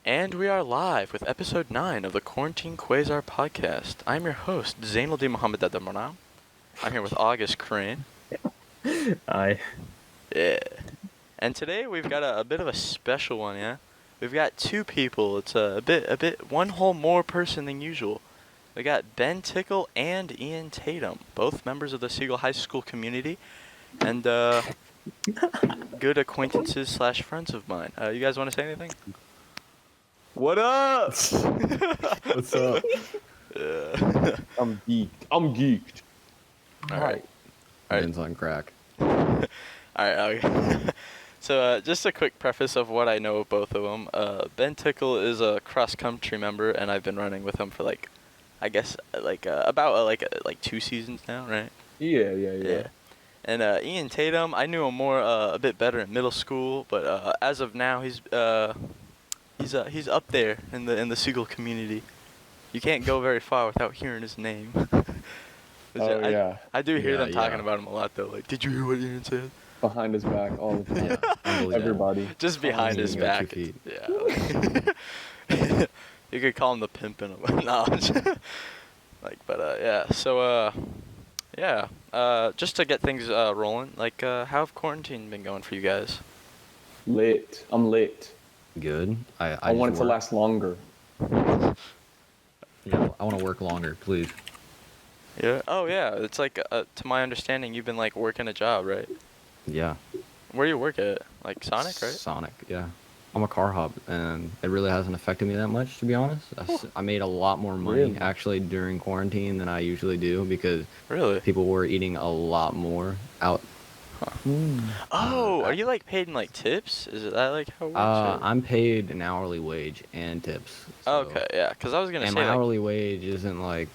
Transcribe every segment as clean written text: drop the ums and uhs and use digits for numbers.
And we are live with episode 9 of the Quarantine Quasar Podcast. I'm your host, Zainul D. Muhammad Dadamana. I'm here with August Crane. Hi. Yeah. And today we've got a bit of a special one, yeah? We've got two people. It's a bit, one whole more person than usual. We got Ben Tickle and Ian Tatum, both members of the Siegel High School community, and good acquaintances / friends of mine. You guys want to say anything? What up? What's up? I'm geeked. All right. Ben's on crack. All right. Okay. So just a quick preface of what I know of both of them. Ben Tickle is a cross-country member, and I've been running with him for about 2 seasons now, right? Yeah. And Ian Tatum, I knew him more a bit better in middle school, but as of now, he's up there in the Siegel community. You can't go very far without hearing his name. I do hear them talking about him a lot, though. Like, did you hear what Ian said? Behind his back all the time. Everybody. Just behind his back. Yeah. You could call him the pimp in a knowledge. So, just to get things rolling, how have quarantine been going for you guys? Lit. I'm lit. Good. I want it to last longer. Yeah, I want to work longer, please. Yeah. Oh, yeah. It's to my understanding, you've been working a job, right? Yeah. Where do you work at? Sonic, right? Sonic, yeah. I'm a car hop, and it really hasn't affected me that much, to be honest. I made a lot more money, actually, during quarantine than I usually do, because people were eating a lot more out. Huh. Oh, are you paid in tips? Is that how it works? I'm paid an hourly wage and tips. So. Okay, yeah, because I was gonna say my hourly wage isn't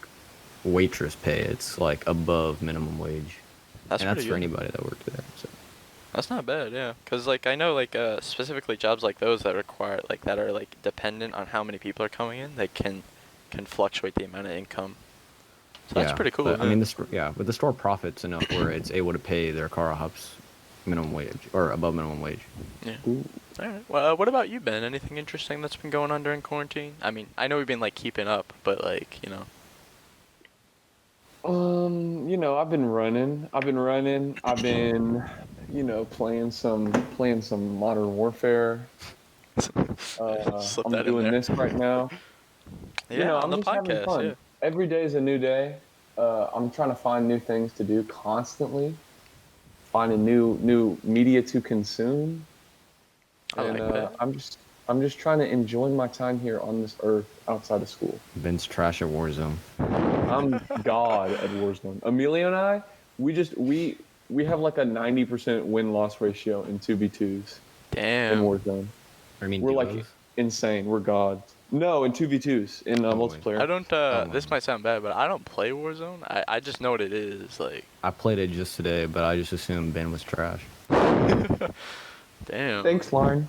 waitress pay; it's above minimum wage. That's for anybody that works there. So. That's not bad, yeah. Because I know specifically jobs like those that require that are dependent on how many people are coming in, they can fluctuate the amount of income. So that's pretty cool. But, I mean, but the store profits enough where it's able to pay their car hops minimum wage or above minimum wage. Yeah. Ooh. All right. Well, what about you, Ben? Anything interesting that's been going on during quarantine? I mean, I know we've been keeping up, but I've been running. I've been playing some Modern Warfare. I'm doing this right now. Yeah, on I'm the just having podcast. fun. Yeah. Every day is a new day. I'm trying to find new things to do constantly. Finding new media to consume. And I'm just trying to enjoy my time here on this earth outside of school. Ben's trash at Warzone. I'm god at Warzone. Emilio and I, we have a 90% win-loss ratio in 2v2s. Damn. In Warzone. I mean, we're insane. We're gods. No, in 2v2s in multiplayer. I don't. This might sound bad, but I don't play Warzone. I just know what it is. I played it just today, but I just assumed Ben was trash. Damn. Thanks, Lauren.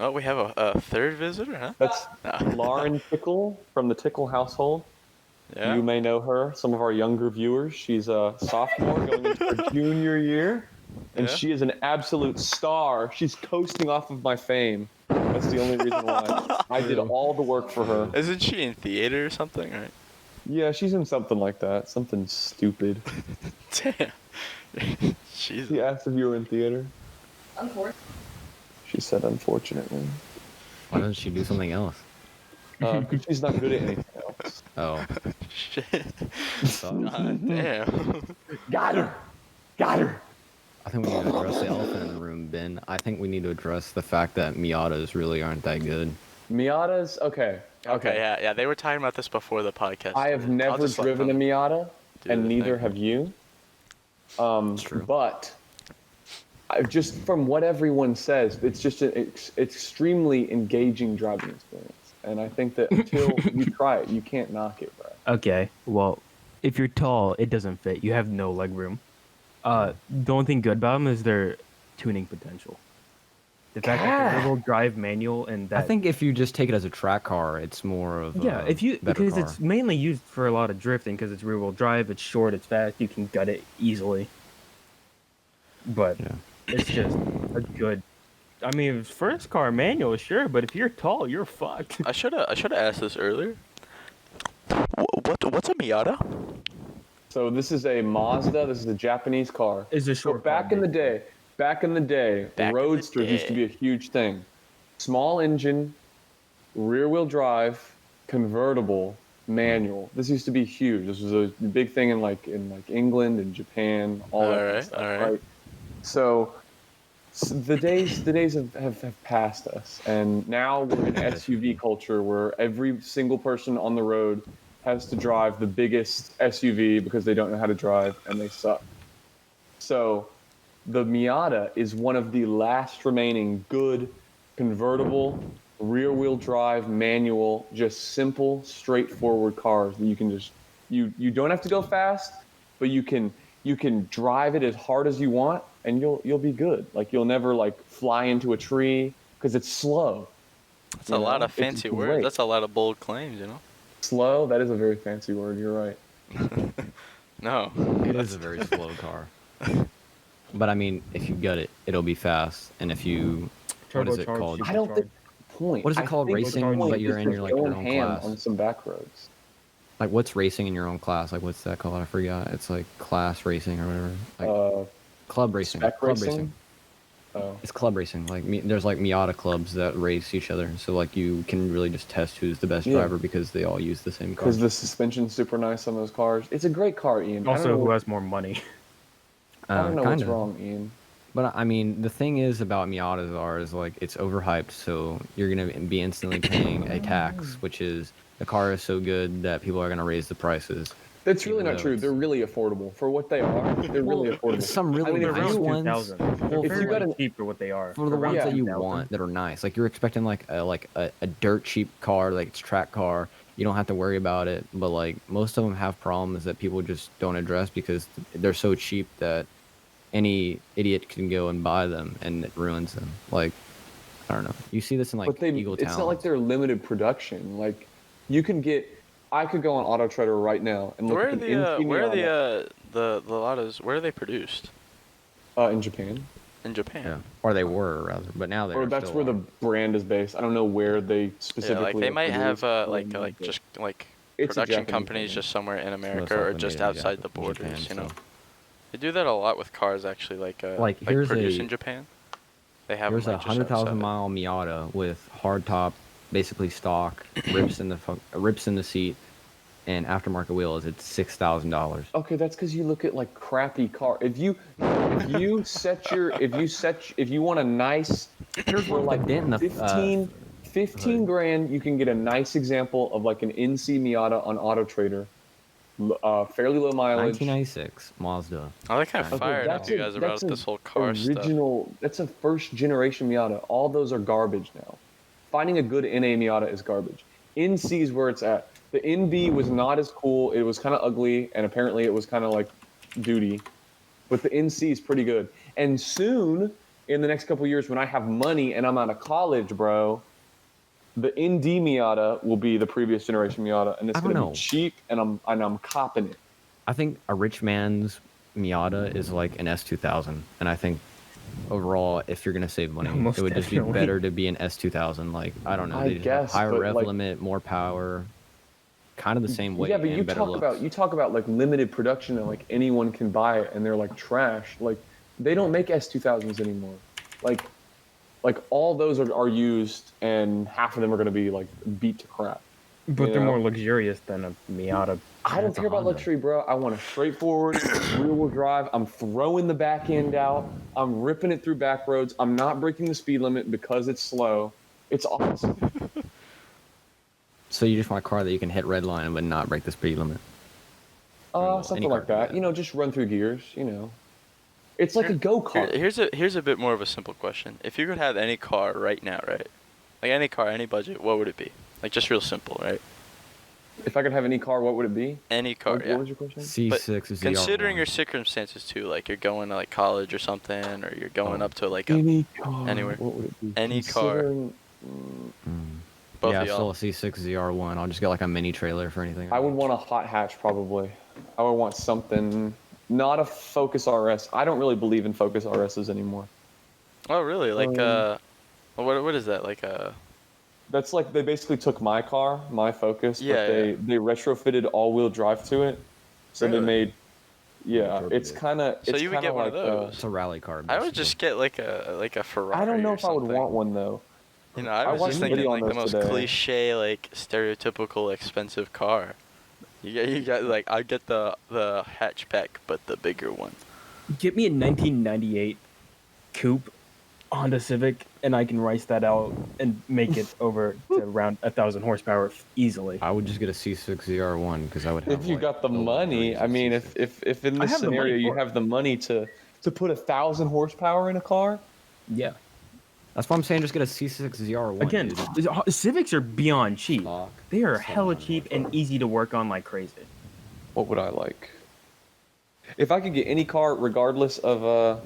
Oh, we have a third visitor, huh? That's Lauren Tickle from the Tickle household. Yeah. You may know her. Some of our younger viewers. She's a sophomore going into her junior year. And she is an absolute star. She's coasting off of my fame. That's the only reason why. I did all the work for her. Isn't she in theater or something, right? Yeah, she's in something like that. Something stupid. Damn. Jesus. She asked if you were in theater. Unfortunately. She said, unfortunately. Why doesn't she do something else? Because she's not good at anything else. Oh. Shit. God damn. Got her. I think we need to address the elephant in the room, Ben. I think we need to address the fact that Miatas really aren't that good. Miatas? Okay, yeah. They were talking about this before the podcast. I have never driven a Miata, and neither have you. That's true. But just from what everyone says, it's just an extremely engaging driving experience. And I think that until you try it, you can't knock it, bro. Okay, well, if you're tall, it doesn't fit. You have no leg room. The only thing good about them is their tuning potential. The fact that the rear-wheel drive manual and that. I think if you just take it as a track car, it's more of because it's mainly used for a lot of drifting because it's rear-wheel drive. It's short. It's fast. You can gut it easily. But it's just a good I mean, first car manual, sure, but if you're tall, you're fucked. I should have asked this earlier. What's a Miata? So this is a Mazda. This is a Japanese car. It's a short car, back in the day, roadsters used to be a huge thing. Small engine, rear-wheel drive, convertible, manual. This used to be huge. This was a big thing in England and Japan, all that stuff, right? So the days have passed us, and now we're in SUV culture where every single person on the road has to drive the biggest SUV because they don't know how to drive and they suck. So the Miata is one of the last remaining good convertible rear-wheel drive manual, just simple, straightforward cars that you can just you don't have to go fast, but you can drive it as hard as you want and you'll be good. Like you'll never fly into a tree because it's slow. That's a lot of fancy words. That's a lot of bold claims, Slow? That is a very fancy word. You're right. No. It is a very slow car. But I mean, if you gut it, it'll be fast. And if you, what is it called? I don't think the point. What is it called? Racing, but you're in your own class. On some back roads. Like what's racing in your own class? Like what's that called? I forgot. It's like class racing or whatever. Like club racing. Club racing. Oh. It's club racing. Like there's Miata clubs that race each other, so you can really just test who's the best driver because they all use the same car. Because the suspension's super nice on those cars. It's a great car, Ian. Also, who has more money? I don't know what's wrong, Ian. But I mean, the thing is about Miatas is it's overhyped, so you're gonna be instantly paying a tax, which is the car is so good that people are gonna raise the prices. That's really not true. They're really affordable for what they are. They're really affordable. Some really nice ones. Well, if you got cheap for what they are. For the ones that you want that are nice, you're expecting a dirt cheap car, it's a track car. You don't have to worry about it. But most of them have problems that people just don't address because they're so cheap that any idiot can go and buy them and it ruins them. I don't know. You see this in Eagle Town. It's not like they're limited production. You can get. I could go on Auto Trader right now and look at the where are the Ladas? Where are they produced? In Japan. In Japan. Yeah. Or they were rather, but now they're. Or that's where the brand is based. I don't know where they specifically. Yeah, they might have production companies just somewhere in America or just outside the borders. Japan, so. They do that a lot with cars actually. Here's produced in Japan. They have. Here's a 100,000-mile Miata with hard top. Basically stock, rips in the seat, and aftermarket wheels. It's $6,000. Okay, that's because you look at crappy car. If you want a nice, for 15 grand, you can get a nice example of an NC Miata on Auto Trader, fairly low mileage. 1996 Mazda. I like how fired up you guys about this whole car stuff. That's a first generation Miata. All those are garbage now. Finding a good NA Miata is garbage. NC is where it's at. The NB was not as cool. It was kind of ugly, and apparently it was kind of duty. But the NC is pretty good. And soon, in the next couple of years, when I have money and I'm out of college, bro, the ND Miata will be the previous generation Miata, and it's going to be cheap, and I'm copping it. I think a rich man's Miata is like an S2000, and I think overall, if you're gonna save money, it would just be better to be an S2000. I don't know, they just have higher rev limit, more power, kind of the same weight. Yeah, but you talk about limited production and anyone can buy it and they're trash. They don't make S2000s anymore. All those are used and half of them are gonna be beat to crap. But they're more luxurious than a Miata. I don't care about luxury, bro. I want a straightforward rear-wheel drive. I'm throwing the back end out. I'm ripping it through back roads. I'm not breaking the speed limit because it's slow. It's awesome. So you just want a car that you can hit red line but not break the speed limit? Something like that. Just run through gears. It's like a go-kart. Here's a bit more of a simple question. If you could have any car right now, right? Any car, any budget, what would it be? Just real simple, right? If I could have any car, what would it be? Any car, What was your question? C6 ZR1. Considering your circumstances too, you're going to college or something, or you're going up to any car. Anywhere. What would it be? Any car. Yeah, still a C6 ZR1. I'll just get a mini trailer for anything. I would want a hot hatch probably. I would want something, not a Focus RS. I don't really believe in Focus RSs anymore. Oh really? What is that, like a... That's like they basically took my car, my Focus, Yeah, but they retrofitted all-wheel drive to it. So Really? they made, yeah, Retrofitted. it's kind of So you would get one of like those? It's a rally car. I would basically. just get like a Ferrari. I don't know or if I would something. want one though. You know, I was watched just a thinking video like on the those most today. cliche, like stereotypical expensive car. You got like I get the hatchback, but the bigger one. Get me a 1998 coupe Honda Civic, and I can race that out and make it over to around 1,000 horsepower easily. I would just get a C6 ZR1 because I would have. If you like, got the money, luxuries I of mean, C6. if in I this have the money scenario you for it. have the money to put 1,000 horsepower in a car, Yeah. That's why I'm saying just get a C6 ZR1. Again, dude. Civics are beyond cheap. Stock, They are 700 hella cheap and horsepower. easy to work on like crazy. what would I like? If I could get any car, regardless of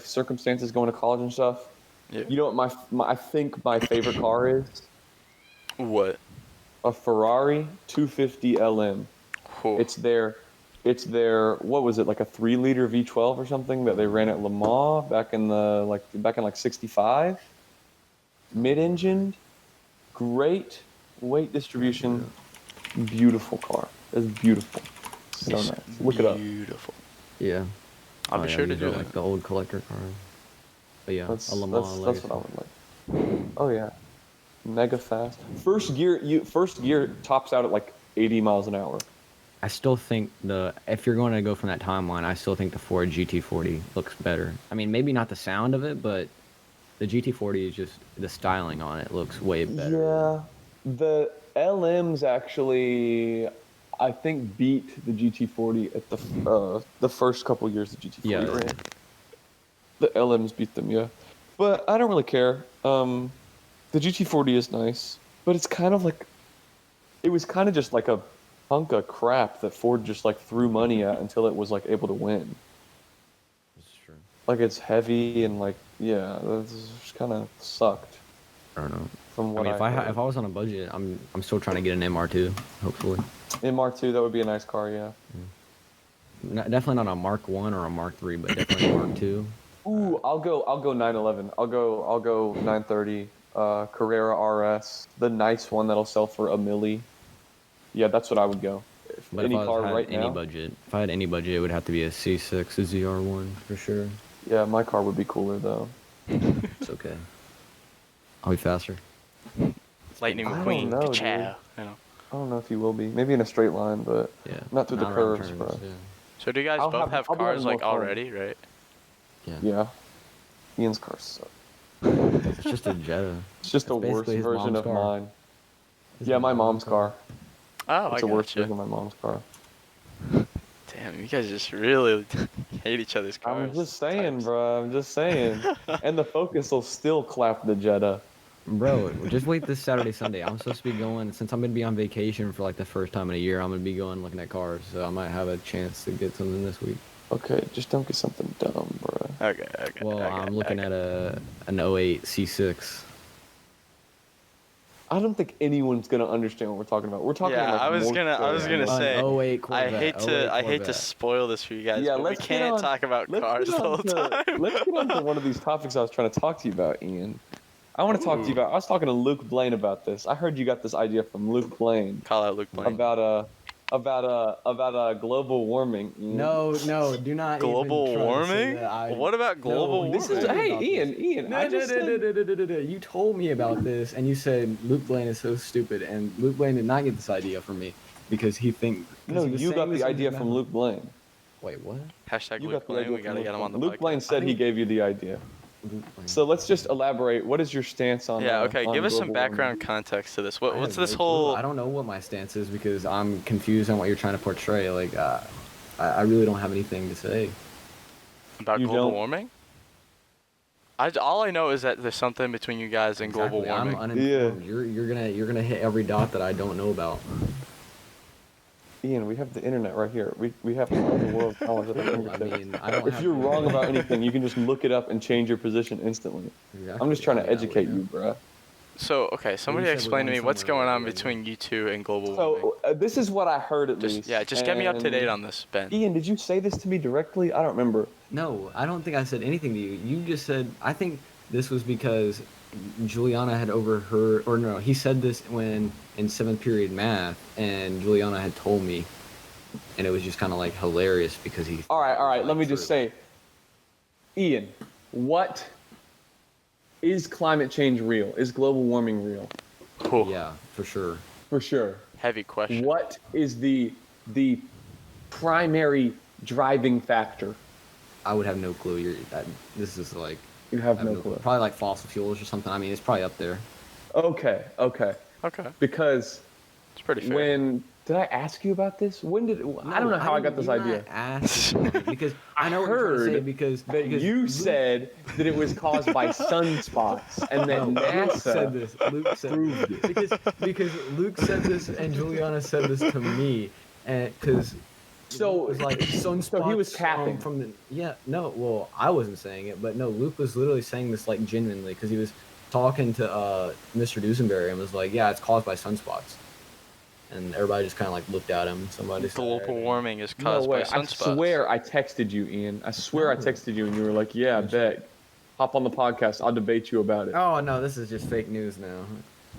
circumstances, going to college and stuff, Yeah. you know what I think my favorite car is? What? A Ferrari 250 LM. Cool. It's their what was it, like a 3-liter V12 or something that they ran at Le Mans back in like 65. Mid-engined, great weight distribution, beautiful car. It's beautiful. So nice. Look it up. Beautiful. Yeah. I'll be yeah, sure to these do are that. like the old collector cars. But yeah, That's a Le Mans what Legacy. I would like. Oh yeah, mega fast. First gear tops out at like 80 miles an hour. I still think if you're going to go from that timeline, I still think the Ford GT40 looks better. I mean, maybe not the sound of it, but the GT40 is just the styling on it looks way better. Yeah, the LMs actually, I think, beat the GT40 at the first couple years the GT40 Yeah. ran. The LMs beat them, yeah. But I don't really care. The GT40 is nice, but it's kind of like, it was kind of just like a hunk of crap that Ford just like threw money at until it was like able to win. That's true. Like it's heavy and like, yeah, that's just kind of sucked. I don't know. From I what mean, if I heard. was on a budget, I'm still trying to get an MR2, hopefully. MR2, that would be a nice car, yeah. Definitely not a Mark 1 or a Mark 3, but definitely a Mark 2. Ooh, I'll go 911. I'll go 930. Carrera RS, the nice one that'll sell for $1 million. Yeah, that's what I would go. But Any if I car had right any now. budget, if I had any budget, it would have to be a C6, a ZR1 for sure. Yeah, my car would be cooler though. It's okay. I'll be faster. Lightning I don't McQueen. know, Ka-chow. You know. I don't know if you will be. Maybe in a straight line, but Yeah. not through the around curves, turns, bro. Yeah. So do you guys I'll both have be cars having like more fun. already, right? Yeah. Yeah. Ian's car sucks. It's just a Jetta. It's just a It's worse basically his version mom's of car. mine. His Yeah, my mom's car. Oh, It's I a worse gotcha. version of my mom's car. Damn, you guys just really hate each other's cars. I'm just saying, types. bro. I'm just saying. And the Focus will still clap the Jetta. Bro, just wait this Saturday, Sunday. I'm supposed to be going, since I'm going to be on vacation for like the first time in a year, I'm going to be going looking at cars. So I might have a chance to get something this week. Okay, just don't get something dumb, bro. Okay. Well, okay, I'm looking okay. at an 08 C6. I don't think anyone's gonna understand what we're talking about. We're talking Yeah, like I was more gonna so- say. An 08 I Corvette. hate 08 to Corvette. spoil this for you guys, Yeah, but we let's get can't on- talk about let's cars get the on whole to- time. Let's get on to one of these topics I was trying to talk to you about, Ian. I want to talk to you about. I was talking to Luke Blaine about this. I heard you got this idea from Luke Blaine Call out Luke Blaine. about global warming. Ian. No, do not. Global even try to say warming? that. What about global warming? This is hey Ian. I just said, You told me about this, and you said Luke Blaine is so stupid, and Luke Blaine did not get this idea from me because he think. no, you got the idea from Luke Blaine. Wait, what? Hashtag You Luke got the Blaine. idea We gotta from get him on the Luke podcast. Blaine said he gave you the idea. Luke Blaine. So let's just elaborate. What is your stance on? Yeah, okay. on Give us some global background warming? context to this. I What's have this no clue. whole? I don't know what my stance is because I'm confused on what you're trying to portray. Like, I really don't have anything to say. About You global don't- warming? All I know is that there's something between you guys and global Exactly. warming. I'm uninformed. You're gonna hit every dot that I don't know about. Ian, we have the internet right here. We have all the world's knowledge at our I fingertips. mean, I don't. If have you're to- wrong about anything, you can just look it up and change your position instantly. Exactly. I'm just trying to Yeah, educate yeah. you, bruh. So, okay, somebody said we're explain to going me what's somewhere going on right between you two and global warming. So this is what I heard at Just least. get me up to date and- on this, Ben. Ian, did you say this to me directly? I don't remember. No, I don't think I said anything to you. You just said. I think this was because Juliana had overheard, or no, he said this when in 7th period math, and Juliana had told me, and it was just kind of like hilarious because he. All right. Let me true. just say, Ian, what is climate change real? Is global warming real? Oh. Yeah, for sure. For sure. Heavy question. What is the primary driving factor? I would have no clue. This is like. You have no clue. Probably like fossil fuels or something. I mean, it's probably up there. Okay. Because it's pretty fair. when did I ask you about this? I don't know how I got this idea. Because I know heard because you Luke said that it was caused by sunspots, and then NASA said this. Luke said proved it. because Luke said this and Juliana said this to me, and because. So it was like sunspots. So he was capping Well, I wasn't saying it, but no, Luke was literally saying this like genuinely because he was talking to Mr. Dusenberry and was like, "Yeah, it's caused by sunspots," and everybody just kind of like looked at him. Somebody said, global warming is caused by sunspots. I swear I texted you, Ian. I swear I texted you, and you were like, "Yeah, I bet. Hop on the podcast. I'll debate you about it." Oh no, this is just fake news now.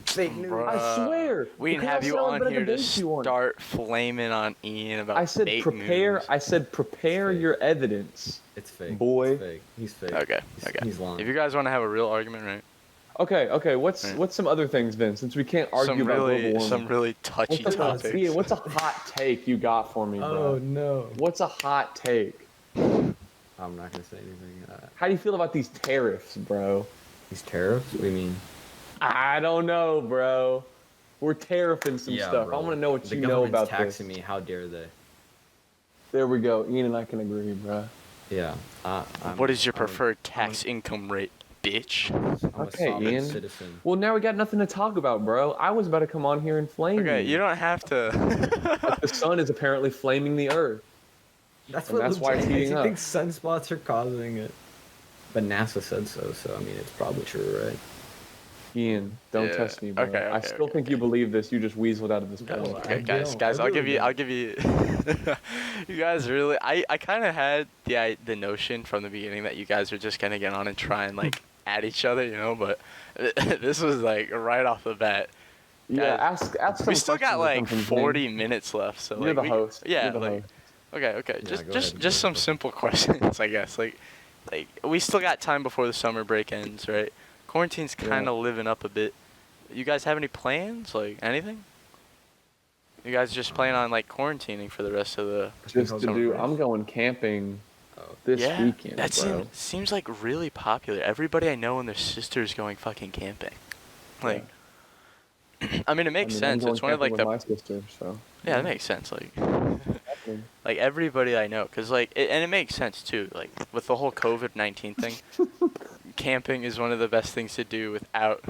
Fake news. Bruh. I swear. We didn't have you on here to start flaming on Ian about I said fake prepare. news. I said prepare your evidence. It's fake. Boy. It's fake. He's fake. Okay. He's lying. If you guys want to have a real argument, right? Okay. What's some other things, Vince? Since we can't argue about global warming. Some really touchy topics. Ian, what's a hot take you got for me, bro? Oh no. What's a hot take? I'm not gonna say anything. How do you feel about these tariffs, bro? These tariffs? What do you mean? I don't know, bro. We're tariffing some stuff. Bro. I want to know what the you know about taxing this. me. How dare they? There we go. Ian and I can agree, bro. Yeah. What is your preferred tax income rate, bitch? I'm Okay, a solid Ian. citizen. Well, now we got nothing to talk about, bro. I was about to come on here and flame Okay, you. you don't have to. But the sun is apparently flaming the earth. That's why it's heating I up. think sunspots are causing it. But NASA said so, I mean, it's probably true, right? Ian, don't Yeah. test me, bro. Okay, I still think you believe this. You just weaseled out of this No, point. Okay, I guys, don't. I I'll really give you. You guys really, I kind of had the notion from the beginning that you guys are just gonna get on and try and like at each other, you know. But this was like right off the bat. Yeah, Guys, ask some we still got questions like or something. 40 minutes left, so You're like the host. Yeah, You're the like host. okay. Yeah, go ahead, Just go some ahead. simple questions, I guess. Like we still got time before the summer break ends, right? Quarantine's kind of living up a bit. You guys have any plans? Like anything? You guys just plan on like quarantining for the rest of the Just to summer do. break? I'm going camping this weekend, that bro. seems like really popular. Everybody I know and their sisters going fucking camping. Like, I mean, it makes sense. I'm It's going one of like camping the with my sister, so. yeah, that makes sense. Like everybody I know, cause like and it makes sense too. Like with the whole COVID-19 thing, camping is one of the best things to do without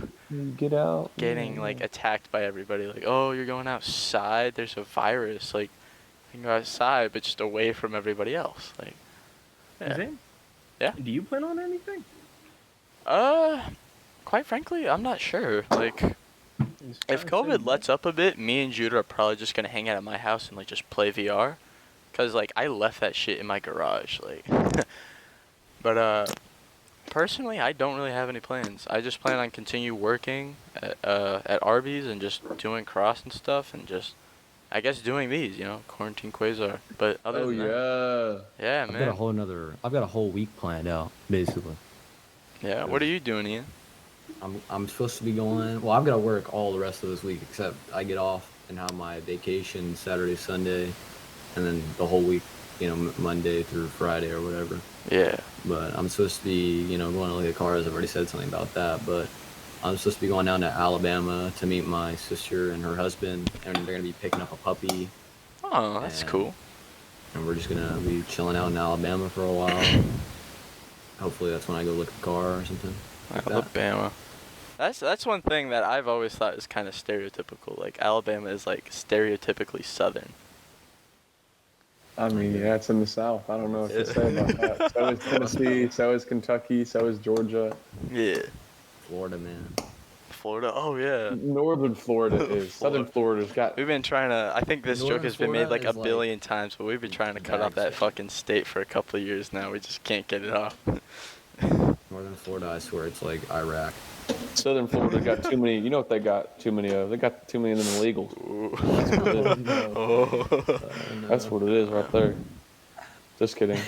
Get out. getting like attacked by everybody. Like, oh, you're going outside. There's a virus. Like, you can go outside, but just away from everybody else. Like, yeah. Zane? Yeah? Do you plan on anything? Quite frankly, I'm not sure. Like, if COVID lets up a bit, me and Judah are probably just gonna hang out at my house and like just play VR, cause like I left that shit in my garage. Like, but personally, I don't really have any plans. I just plan on continue working at Arby's and just doing cross and stuff, and just I guess doing these, you know, Quarantine Quasar. But other than that, yeah, I've man. got a whole week planned out, basically. Yeah, what are you doing, Ian? I'm supposed to be going. Well, I've got to work all the rest of this week, except I get off and have my vacation Saturday, Sunday, and then the whole week, you know, Monday through Friday or whatever. Yeah. But I'm supposed to be, you know, going to look at cars. I've already said something about that, but I'm supposed to be going down to Alabama to meet my sister and her husband, and they're going to be picking up a puppy. Oh, that's cool. And we're just going to be chilling out in Alabama for a while. Hopefully that's when I go look at the car or something. Like that. Alabama. That's one thing that I've always thought is kind of stereotypical. Like Alabama is like stereotypically southern. I mean, yeah, it's in the South. I don't know what to say about that. So is Tennessee, so is Kentucky, so is Georgia. Yeah. Florida, man. Florida. Oh yeah. Northern Florida is. Southern Florida's got. We've been trying to. I think this joke Northern has been made like Florida a is, billion times, but we've been trying to cut off that fucking state for a couple of years now. We just can't get it off. Northern Florida, I swear it's like Iraq. Southern Florida got too many. You know what they got too many of? They got too many of them illegals. That's what it is right there. Just kidding.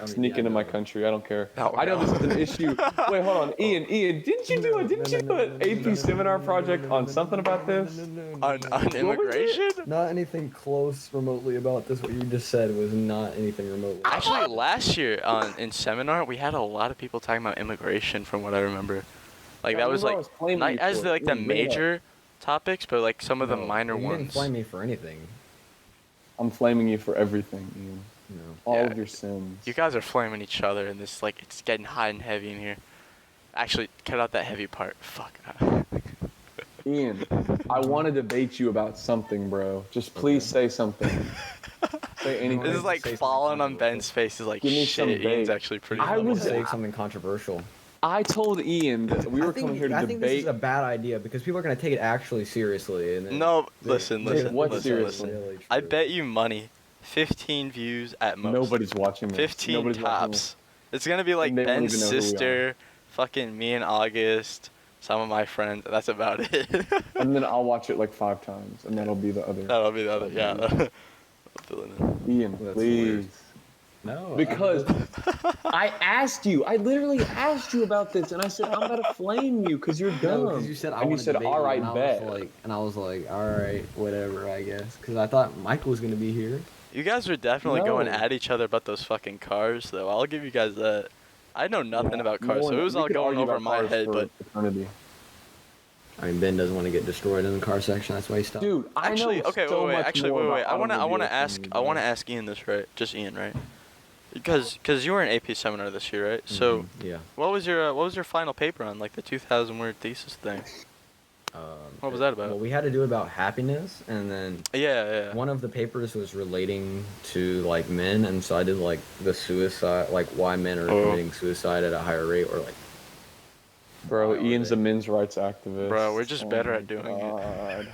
Sneak into my country. I don't care. I know this is an issue. Wait, hold on. Ian, didn't you do an AP seminar project on something about this? On immigration? Not anything close remotely about this. What you just said was not anything remotely. Actually, last year in seminar, we had a lot of people talking about immigration from what I remember. Like, that was like, not as the major topics, but like some of the minor ones. You didn't flame me for anything. I'm flaming you for everything, Ian. All of your sins. You guys are flaming each other, and this like it's getting hot and heavy in here. Actually, cut out that heavy part. Fuck. Ian, I want to debate you about something, bro. Just please say something. Say anything. This is like falling on Ben's face. Is like, give me some shit. bait. Ian's actually pretty. I was saying something controversial. I told Ian that we were coming here to debate. I think this is a bad idea because people are going to take it actually seriously. And then no, listen. Seriously? I bet you money. 15 views at most. Nobody's watching this. 15 Nobody's tops. It's gonna be like Ben's sister, fucking me and August, some of my friends. That's about it. And then I'll watch it like 5 times, and that'll be the other. That'll be the other. Yeah. Ian, please. No. Because I asked you. I literally asked you about this, and I said I'm about to flame you because you're dumb. Because you said you said all right, bet. And I was like, all right, whatever, I guess. Because I thought Michael was gonna be here. You guys were definitely going at each other about those fucking cars, though. I'll give you guys that. I know nothing about cars, so it was all going over my head, but. Eternity. I mean, Ben doesn't want to get destroyed in the car section. That's why he stopped. Dude, I know wait. I want to ask Ian this, right? Just Ian, right? Because you were in AP seminar this year, right? So yeah. What was your final paper on, like the 2,000-word thesis thing? What was that about? Well, we had to do it about happiness, and then one of the papers was relating to like men, and so I did like the suicide, like why men are committing suicide at a higher rate, or like. Bro, Ian's a men's rights activist. Bro, we're just better at doing it.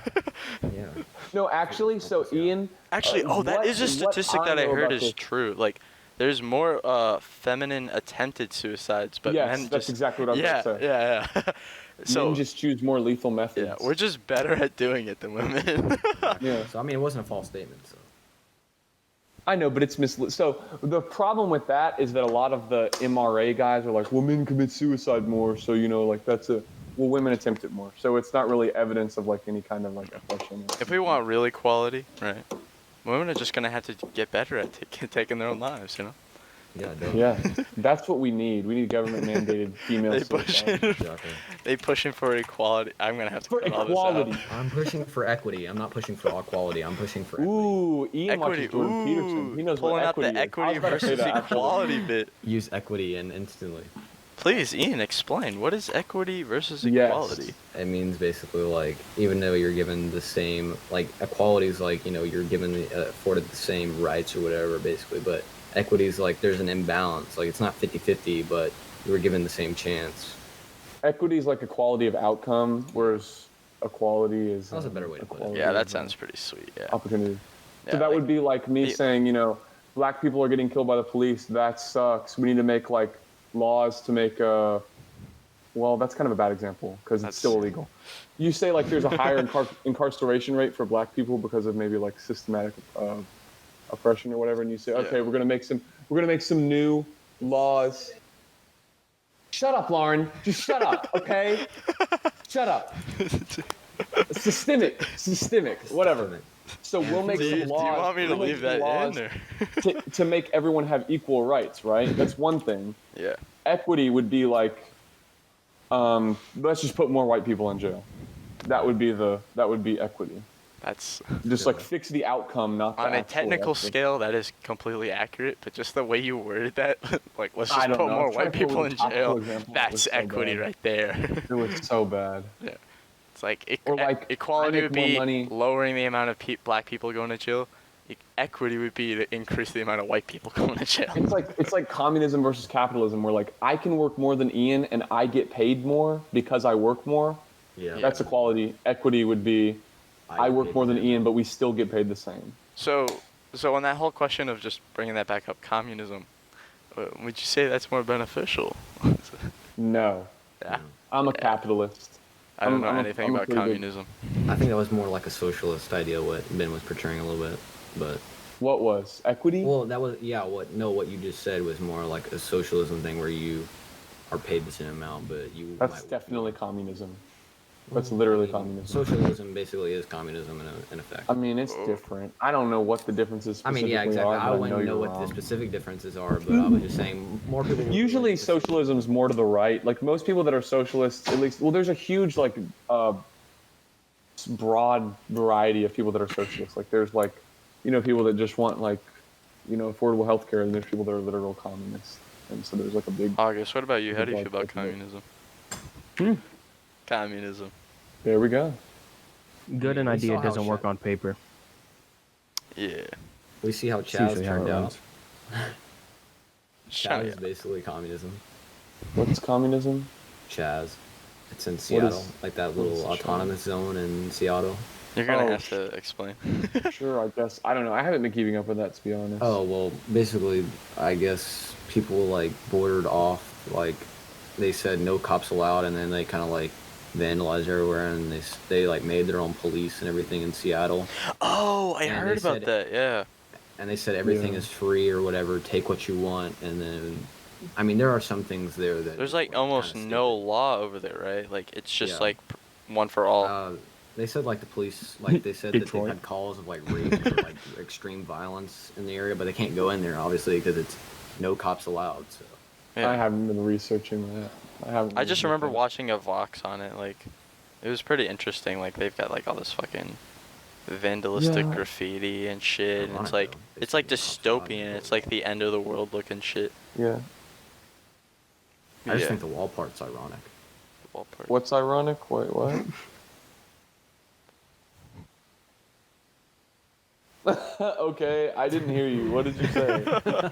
Yeah. No, actually, so Ian. Actually, that is a statistic that I heard is true. Like, there's more feminine attempted suicides, but men just. That's exactly what I was going to say. Yeah. So men just choose more lethal methods. Yeah, we're just better at doing it than women. Yeah. So I mean, it wasn't a false statement. So. I know, but it's misleading. So the problem with that is that a lot of the MRA guys are like, well, men commit suicide more, so like women attempt it more. So it's not really evidence of like any kind of like oppression. If we want real equality, right? Women are just gonna have to get better at taking their own lives, Yeah, that's what we need. We need government mandated female suicide. They pushing for equality. I'm gonna have to for cut all equality. this out. I'm pushing for equity. I'm not pushing for equality. I'm pushing for equity. Ooh, Ian watches Jordan Peterson. He knows pulling what out the equity versus equality bit. Use equity and instantly. Please, Ian, explain. What is equity versus equality? It means basically like even though you're given the same like equality is like you're given afforded the same rights or whatever basically, but equity is like there's an imbalance. Like it's not 50-50, but you were given the same chance. Equity is like equality of outcome, whereas equality is. That's a better way to put it. Yeah, that sounds pretty sweet. Yeah. Opportunity. Yeah, so that would be like me saying, black people are getting killed by the police. That sucks. We need to make like laws to make well, that's kind of a bad example because it's still illegal. You say like there's a higher incarceration rate for black people because of maybe like systematic oppression or whatever, and you say, okay, we're gonna make some new laws. Shut up, Lauren. Just shut up, okay? Shut up. Systemic, whatever. So we'll make some laws. Do you want me to leave that in? Or? to make everyone have equal rights, right? That's one thing. Yeah. Equity would be like, let's just put more white people in jail. That would be equity. That's just like fix the outcome, not the on a technical scale. That is completely accurate, but just the way you worded that, like let's just put more white people in jail. That's equity right there. It was so bad. Yeah, it's like equality would be lowering the amount of black people going to jail. Equity would be to increase the amount of white people going to jail. It's like communism versus capitalism, where like I can work more than Ian and I get paid more because I work more. Yeah, that's equality. Equity would be. I work more than Ian, but we still get paid the same. So on that whole question of just bringing that back up, communism, Would you say that's more beneficial? No. Yeah. I'm a capitalist. I don't know anything about communism. I think that was more like a socialist idea, what Ben was portraying a little bit, but... What was? Equity? Well, that was, what you just said was more like a socialism thing where you are paid the same amount, but you... That's definitely communism. That's literally communism. Socialism basically is communism in effect. I mean, it's different. I don't know what the differences specifically are. Exactly. I wouldn't know what the specific differences are, but I was just saying more people... Usually socialism's more to the right. Like, most people that are socialists, at least... Well, there's a huge, like, broad variety of people that are socialists. Like, there's, like, people that just want, like, affordable healthcare, and there's people that are literal communists. And so there's, like, a big... August, what about you? How do you feel about communism? Communism. There we go. Good an idea doesn't work on paper. Yeah. We see how Chaz turned out. Chaz is basically communism. What's communism? Chaz. It's in Seattle, like that little autonomous zone in Seattle. You're going to have to explain. Sure, I guess. I don't know. I haven't been keeping up with that, to be honest. Oh, well, basically, I guess people, like, bordered off, like, they said no cops allowed, and then they kind of, like, vandalized everywhere, and they like made their own police and everything in Seattle. Oh, I heard about that. Yeah. And they said everything is free or whatever. Take what you want, and then, I mean, there are some things there that there's like almost no law over there, right? Like it's just like one for all. They said like the police, like they said that they had calls of like rape or like extreme violence in the area, but they can't go in there obviously because it's no cops allowed. So I haven't been researching that. I just remember watching a Vox on it. Like, it was pretty interesting. Like, they've got like all this fucking vandalistic graffiti and shit. And it's like dystopian. It's like the end of the world looking shit. Yeah. I just think the wall part's ironic. The wall part. What's ironic? Wait, what? Okay, I didn't hear you. What did you say?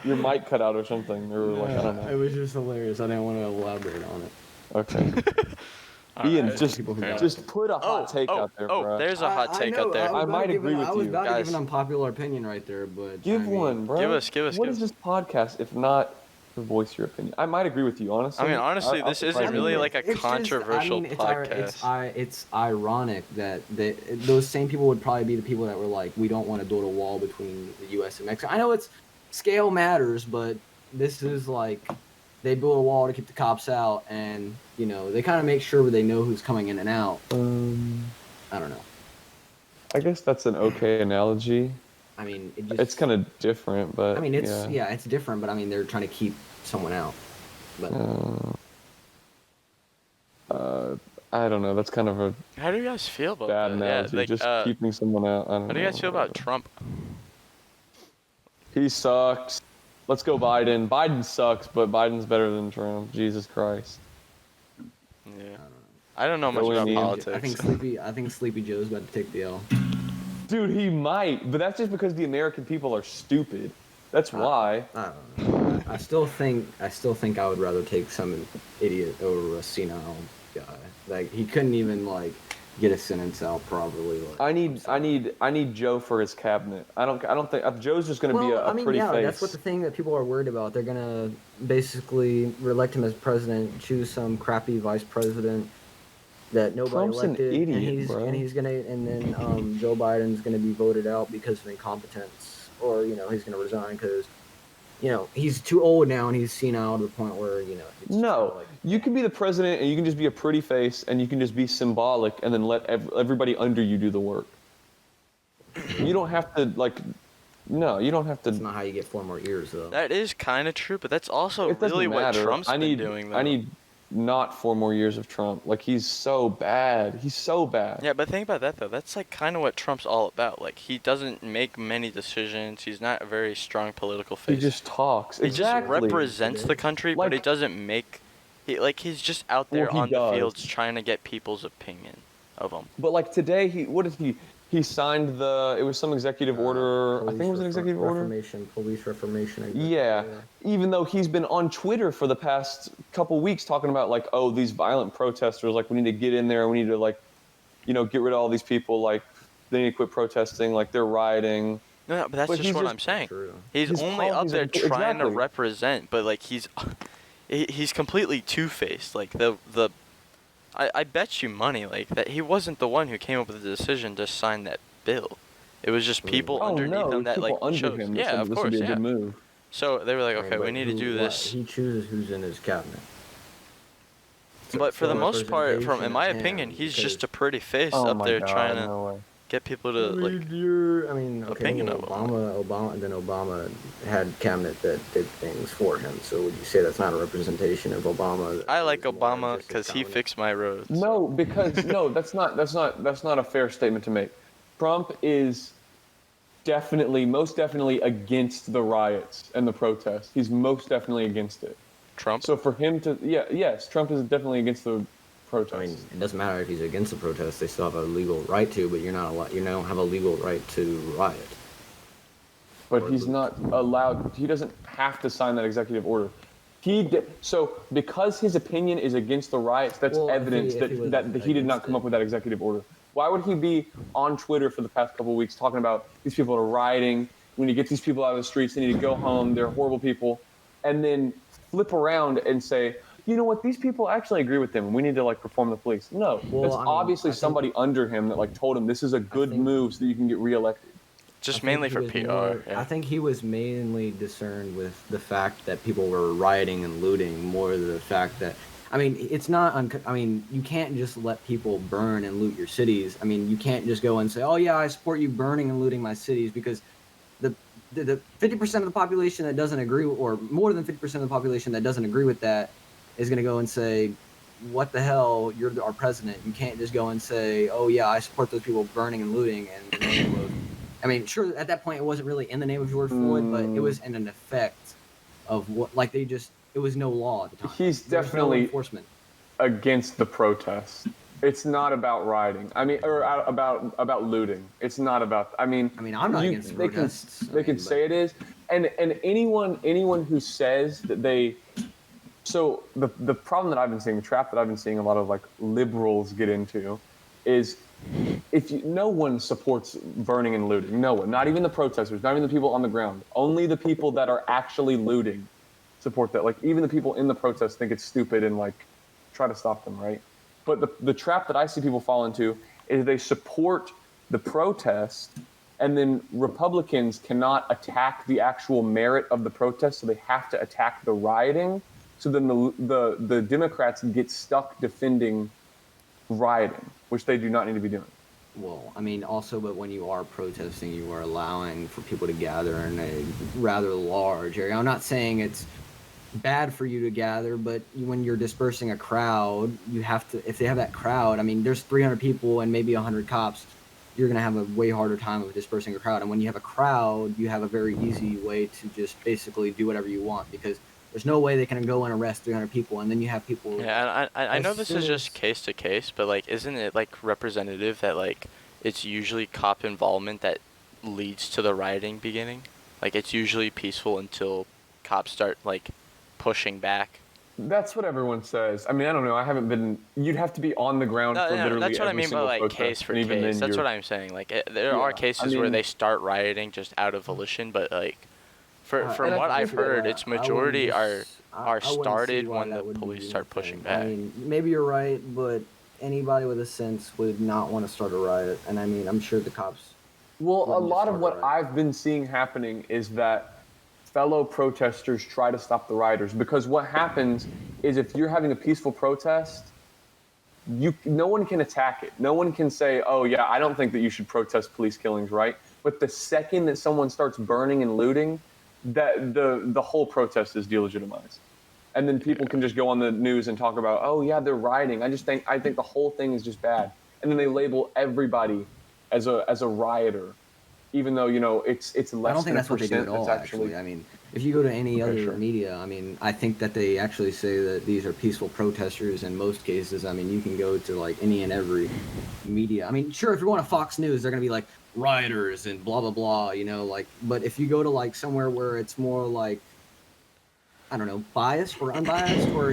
Your mic cut out or something, or like I don't know. It was just hilarious. I didn't want to elaborate on it. Okay. Ian, just put a hot take out there, bro. Oh, there's a hot take out there. I might agree with you. I was about to give an unpopular opinion right there, but give one, bro. Give us. What is this podcast if not to voice your opinion? I might agree with you, honestly. I mean, honestly, this isn't really like a controversial podcast. It's ironic that those same people would probably be the people that were like, we don't want to build a wall between the U.S. and Mexico. I know it's scale matters, but this is like they build a wall to keep the cops out, and they kind of make sure they know who's coming in and out. I don't know. I guess that's an okay analogy. I mean, it's kind of different, but I mean, it's different, but I mean, they're trying to keep someone out. But I don't know. That's kind of a how do you guys feel about bad that? analogy. Just keeping someone out. I don't know. How do you guys feel about Trump? He sucks. Let's go Biden. Biden sucks, but Biden's better than Trump. Jesus Christ. Yeah. I don't know much about politics. I think Sleepy Joe's about to take the L. Dude, he might, but that's just because the American people are stupid. That's why. I don't know. I still think I would rather take some idiot over a senile guy. Like he couldn't even like get a sentence out properly. Like, I need Joe for his cabinet. I don't think Joe's just going to be a pretty face. That's what the thing that people are worried about. They're going to basically elect him as president, choose some crappy vice president that nobody Trump's elected, an idiot, and then Joe Biden's gonna be voted out because of incompetence, or he's gonna resign because he's too old now and he's senile to the point where you can be the president and you can just be a pretty face and you can just be symbolic and then let everybody under you do the work. You don't have to you don't have to. That's not how you get 4 more years though. That is kind of true, but that's also really what Trump's been doing though. I need not 4 more years of Trump. Like, he's so bad. Yeah, but think about that, though. That's, like, kind of what Trump's all about. Like, he doesn't make many decisions. He's not a very strong political face. He just talks. He just represents the country, but he doesn't make... He's just out there on the fields trying to get people's opinion of him. But, like, today, he signed it was some executive order. I think it was an executive order. Police reformation. Yeah. Even though he's been on Twitter for the past couple weeks talking about, like, oh, these violent protesters, like, we need to get in there. We need to, like, get rid of all these people. Like, they need to quit protesting. Like, they're rioting. No, but that's just what I'm saying. True. He's His only up policies there are- trying to exactly. represent, but like he's completely two-faced. Like I bet you money like that he wasn't the one who came up with the decision to sign that bill. It was just people Oh underneath no, him that people like under chose. him that Yeah, said of this course, would be a yeah. good move. So they were like, Right, okay, we but need to do this. He chooses who's in his cabinet. So But it's for the still most part, in representation my of him, opinion, he's because- just a pretty face Oh up my there God, trying to no way. get people to like. okay, opinion of him. Obama had cabinet that did things for him. So would you say that's not a representation of Obama? I like It was more Obama just his because he cabinet? fixed my roads. No, because no, that's not a fair statement to make. Trump is most definitely against the riots and the protests. He's most definitely against it. Trump. So for him to, yes, Trump is definitely against the I protests. mean, it doesn't matter if he's against the protests; they still have a legal right to. But you don't have a legal right to riot. But he's not allowed. He doesn't have to sign that executive order. So because his opinion is against the riots, that's Well, if evidence he was that he did not against come it. up with that executive order. Why would he be on Twitter for the past couple of weeks talking about these people are rioting? We need to get these people out of the streets. They need to go home. They're horrible people, and then flip around and say, you know what? These people actually agree with them, and we need to like reform the police. No, Well, that's I mean, obviously I think- somebody under him that like told him this is a good think- move so that you can get reelected. Just I think mainly he for was PR. more- yeah. I think he was mainly concerned with the fact that people were rioting and looting more than the fact that. I mean, it's not. I mean, you can't just let people burn and loot your cities. I mean, you can't just go and say, "Oh yeah, I support you burning and looting my cities," because the 50% of the population that doesn't agree, or more than 50% of the population that doesn't agree with that, is going to go and say, "What the hell? You're our president." You can't just go and say, "Oh yeah, I support those people burning and looting," and in the name of. I mean, sure, at that point it wasn't really in the name of George Floyd, but it was in an effect of what, like they just, it was no law at the time. He's There was no definitely enforcement. against the protests. It's not about rioting. I mean, or about looting. It's not about. I mean, I'm not against they protests. They can say it is, and anyone who says that they. So the problem that I've been seeing, the trap that I've been seeing a lot of like liberals get into, is no one supports burning and looting. No one, not even the protesters, not even the people on the ground. Only the people that are actually looting support that. Like even the people in the protests think it's stupid and like try to stop them, right? But the trap that I see people fall into is they support the protest, and then Republicans cannot attack the actual merit of the protest, so they have to attack the rioting. So then the Democrats get stuck defending rioting, which they do not need to be doing. Well, I mean, also, but when you are protesting, you are allowing for people to gather in a rather large area. I'm not saying it's bad for you to gather, but when you're dispersing a crowd, you have to, if they have that crowd, I mean, there's 300 people and maybe 100 cops, you're going to have a way harder time of dispersing a crowd. And when you have a crowd, you have a very easy way to just basically do whatever you want, because there's no way they can go and arrest 300 people, and then you have people. Yeah, and I know this is just as- case to case, but like, isn't it like representative that like it's usually cop involvement that leads to the rioting beginning? Like it's usually peaceful until cops start like pushing back. That's what everyone says. I mean, I don't know. I haven't been. You'd have to be on the ground for literally that's what I every mean by single like protest, case for and even case. then That's you're- what I'm saying. Like there Yeah, are I cases where mean- they start rioting just out of volition, but like from and I what think I've that, heard, its majority are I wouldn't see started why when that the would police be start a pushing thing. back. I mean, maybe you're right, but anybody with a sense would not want to start a riot. And I mean, I'm sure the cops. Well, a wouldn't just lot of start a what riot. I've been seeing happening is that fellow protesters try to stop the rioters, because what happens is if you're having a peaceful protest, no one can attack it. No one can say, "Oh yeah, I don't think that you should protest police killings," right? But the second that someone starts burning and looting, that the whole protest is delegitimized. And then people can just go on the news and talk about, "Oh yeah, they're rioting." I think the whole thing is just bad. And then they label everybody as a rioter, even though it's less I don't think than that's what they do percent at all. that's Actually, I mean, if you go to any Okay, other sure. media, I mean, I think that they actually say that these are peaceful protesters in most cases. I mean, you can go to like any and every media. I mean, sure, if you're going to Fox News, they're gonna be like rioters and blah blah blah, like. But if you go to like somewhere where it's more like, I don't know, biased or unbiased, or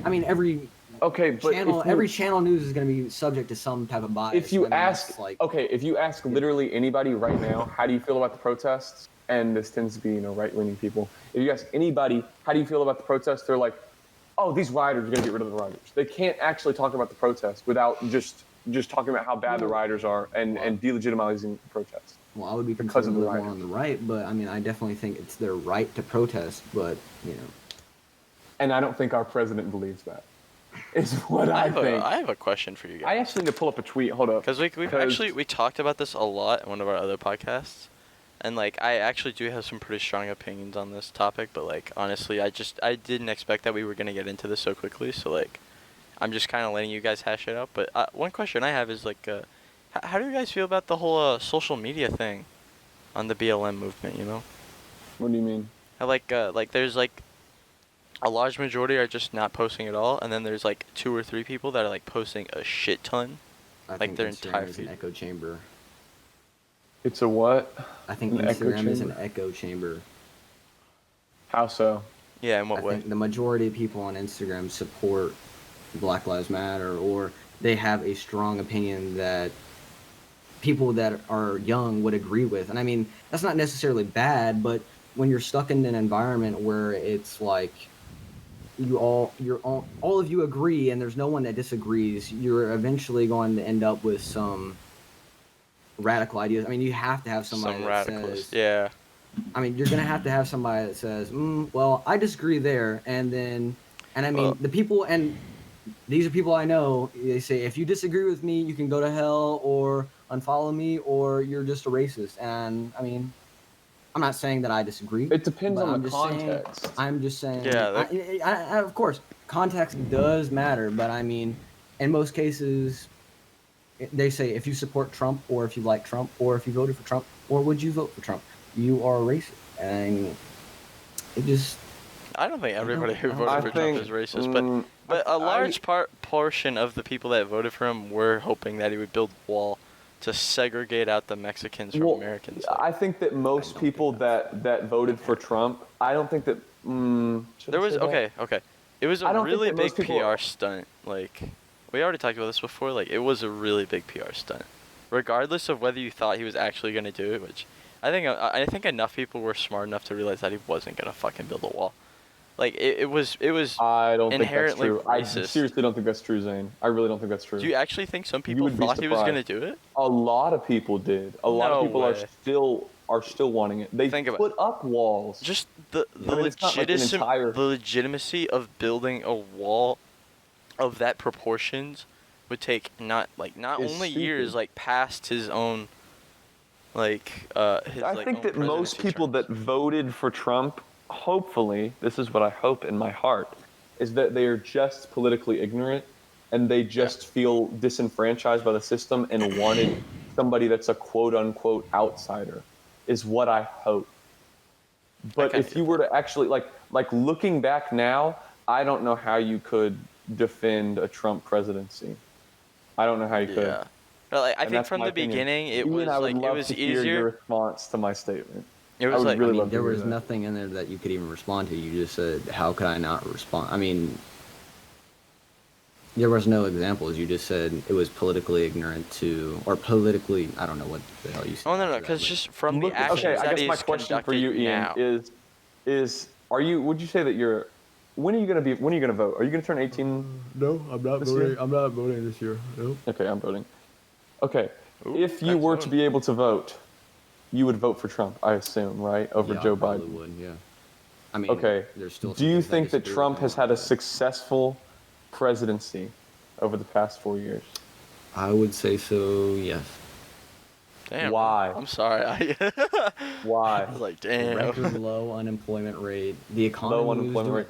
I mean, every Okay, but every channel news is going to be subject to some type of bias. If you ask literally anybody right now, how do you feel about the protests? And this tends to be, right-leaning people. If you ask anybody, how do you feel about the protests? They're like, oh, these rioters are going to get rid of the rioters. They can't actually talk about the protests without just talking about how bad the rioters are and delegitimizing the protests. Well, I would be considered a little more on the right, but I mean, I definitely think it's their right to protest, but, And I don't think our president believes that. Is what I think. I have a question for you guys. I actually need to pull up a tweet. Hold up. Because we talked about this a lot in one of our other podcasts. And, I actually do have some pretty strong opinions on this topic. But, honestly, I didn't expect that we were going to get into this so quickly. So, I'm just kind of letting you guys hash it out. But one question I have is, how do you guys feel about the whole social media thing on the BLM movement, What do you mean? There's, a large majority are just not posting at all, and then there's 2 or 3 people that are posting a shit ton, I think their Instagram entire is feed. an echo chamber. It's a what? I think An echo Instagram is an chamber? echo chamber. How so? Yeah, in what I way? think the majority of people on Instagram support Black Lives Matter, or they have a strong opinion that people that are young would agree with. And I mean, that's not necessarily bad, but when you're stuck in an environment where it's all of you agree and there's no one that disagrees, you're eventually going to end up with some radical ideas. I mean, you have to have somebody that says, yeah. I mean, you're going to have somebody that says, well, I disagree there. And I mean, the people, and these are people I know, they say, if you disagree with me, you can go to hell or unfollow me, or you're just a racist. And I mean, I'm not saying that I disagree. It depends on the context. I'm just saying. Yeah, I, of course, context does matter, but I mean, in most cases, they say if you support Trump, or if you like Trump, or if you voted for Trump, or would you vote for Trump, you are a racist. And I mean, it just. I don't think everybody who voted for Trump is racist, but a large portion of the people that voted for him were hoping that he would build a wall to segregate out the Mexicans from Americans. I think that most people that voted for Trump, I don't think that. There was okay. It was a really big people PR stunt. We already talked about this before. It was a really big PR stunt, regardless of whether you thought he was actually going to do it. Which I think enough people were smart enough to realize that he wasn't going to fucking build a wall. It was I don't think that's inherently true. I racist. seriously don't think that's true, Zane. I really don't think that's true. Do you actually think some people thought he was going to do it? A lot of people did. A lot of people are still wanting it. They put up walls. Just the legitimacy of building a wall of that proportions would take not only years, past his own I think that most people that voted for Trump, hopefully, this is what I hope in my heart, is that they are just politically ignorant and they just feel disenfranchised by the system and wanted somebody that's a quote-unquote outsider, is what I hope. But if you were to actually, looking back now, I don't know how you could defend a Trump presidency. I don't know how you could. Yeah. I think from the beginning, it was easier. Hear your response to my statement. It was there was nothing in there that you could even respond to. You just said, how could I not respond? I mean, there was no examples. You just said it was politically ignorant or politically, I don't know what the hell you said. Oh, no, because just from the actions that I guess my question for you, Ian, would you say that when are you going to vote? Are you going to turn 18? No, I'm not voting. I'm not voting this year. Nope. Okay, I'm voting. Okay, if you were to be able to vote, you would vote for Trump, I assume, right? Over Joe Biden. I would, yeah. I mean, okay. Do you think that Trump has had a successful presidency over the past 4 years? I would say so, yes. Damn. Why? I'm sorry. Why? I was damn. Record low unemployment rate. The economy. Low unemployment rate.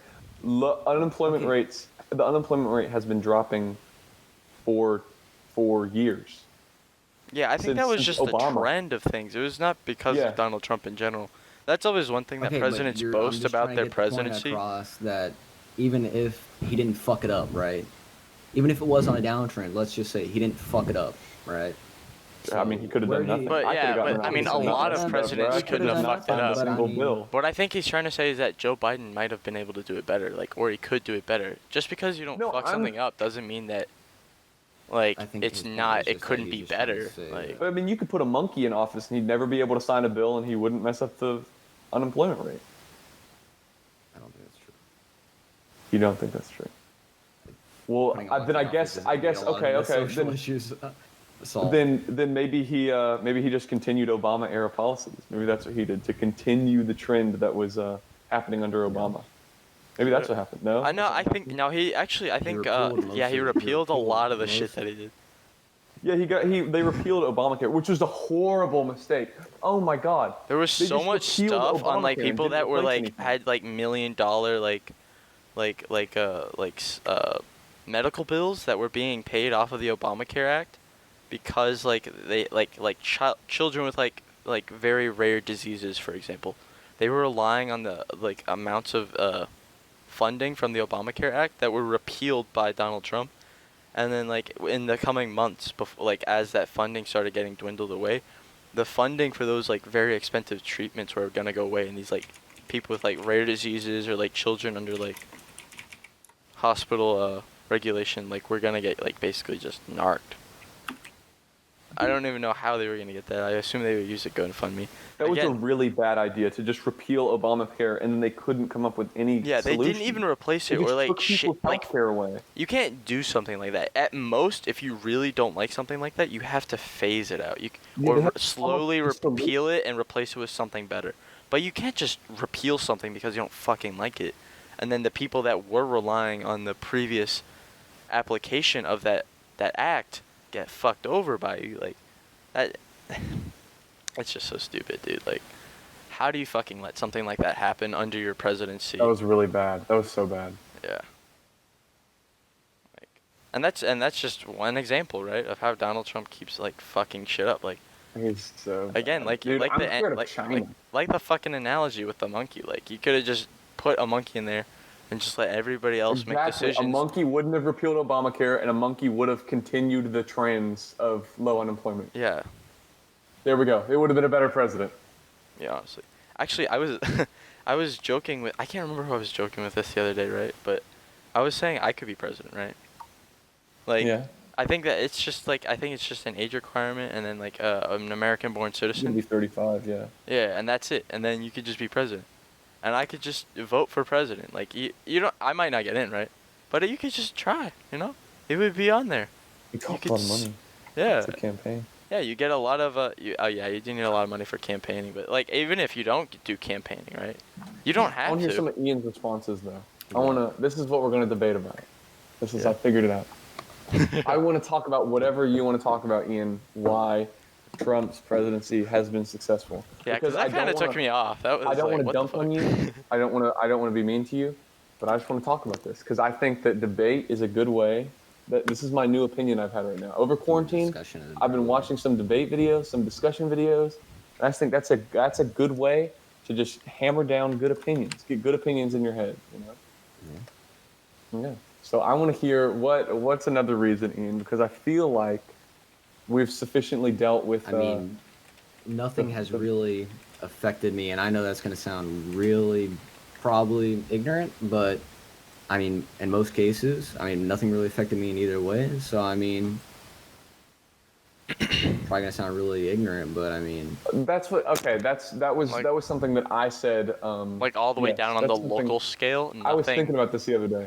The unemployment rate has been dropping for years. Yeah, I think that was just the trend of things. It was not because of Donald Trump in general. That's always one thing that presidents boast about their presidency. Across that even if he didn't fuck it up, right? Even if it was on a downtrend, let's just say he didn't fuck it up, right? So, I mean, he could have done nothing. But yeah, but I mean, a lot of presidents couldn't have fucked it up. Single bill. What I think he's trying to say is that Joe Biden might have been able to do it better, like, or he could do it better. Just because you don't fuck something up doesn't mean that, like, it's not. It couldn't be better. Like, but I mean, you could put a monkey in office and he'd never be able to sign a bill, and he wouldn't mess up the unemployment rate. I don't think that's true. You don't think that's true? Well, then I guess okay. Then maybe he just continued Obama era policies. Maybe that's what he did to continue the trend that was happening under Obama. Maybe that's what happened. No, I know. I think no. He repealed a lot of the shit that he did. Yeah, they repealed Obamacare, which was a horrible mistake. Oh my God. There was so much stuff on like people that were like had like $1 million medical bills that were being paid off of the Obamacare Act because like they children with like very rare diseases, for example, they were relying on the like amounts of funding from the Obamacare Act that were repealed by Donald Trump. And then, like, in the coming months, as that funding started getting dwindled away, the funding for those, like, very expensive treatments were going to go away. And these, like, people with, like, rare diseases or, like, children under, like, hospital regulation, like, we're going to get, like, basically just narked. I don't even know how they were going to get that. I assume they would use a GoFundMe. That was a really bad idea to just repeal Obamacare, and then they couldn't come up with any solution. They didn't even replace it, or like shit. Like, away. You can't do something like that. At most, if you really don't like something like that, you have to phase it out. Or slowly repeal it and replace it with something better. But you can't just repeal something because you don't fucking like it, and then the people that were relying on the previous application of that act get fucked over by you. Like that. It's just so stupid, dude. Like, how do you fucking let something like that happen under your presidency? That was really bad. That was so bad. Yeah. Like, and that's just one example, right, of how Donald Trump keeps like fucking shit up. Like, he's so again, bad. like Dude, like the fucking analogy with the monkey. Like, you could have just put a monkey in there and just let everybody else make decisions. A monkey wouldn't have repealed Obamacare, and a monkey would have continued the trends of low unemployment. Yeah. There we go. It would have been a better president. Yeah, honestly. Actually, I was I was joking with, I can't remember who I was joking with this the other day, right? But I was saying I could be president, right? Like, yeah. I think it's just an age requirement, and then like an American-born citizen. You can be 35, yeah. Yeah, and that's it. And then you could just be president. And I could just vote for president. Like, you don't, I might not get in, right? But you could just try, you know? It would be on there. It costs a lot of money. Yeah. It's a campaign. Yeah, you get a lot of you do need a lot of money for campaigning, but like even if you don't do campaigning, right? You don't have to. I want to hear some of Ian's responses though. This is what we're going to debate about. I figured it out. I want to talk about whatever you want to talk about, Ian, why Trump's presidency has been successful. Yeah, because that kind of took me off. I don't want to dump on you. I don't want to be mean to you, but I just want to talk about this because I think that debate is a good way. This is my new opinion I've had right now. Over quarantine, I've been watching some debate videos, some discussion videos, and I think that's a good way to just hammer down good opinions, get good opinions in your head, you know? Yeah. So I want to hear what's another reason, Ian, because I feel like we've sufficiently dealt with. I mean, nothing has really affected me, and I know that's going to sound really probably ignorant, but I mean, in most cases, nothing really affected me in either way. So, probably gonna sound really ignorant, but that was something that I said. Like all the way down on the local scale. I was thinking about this the other day.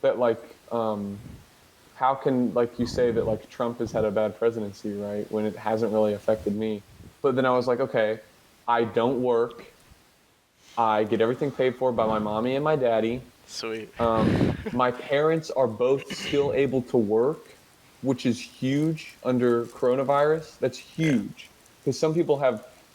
That like, how can like you say that like Trump has had a bad presidency, right? When it hasn't really affected me. But then I was like, okay, I don't work. I get everything paid for by my mommy and my daddy. Sweet. My parents are both still able to work, which is huge under coronavirus. That's huge. Because some people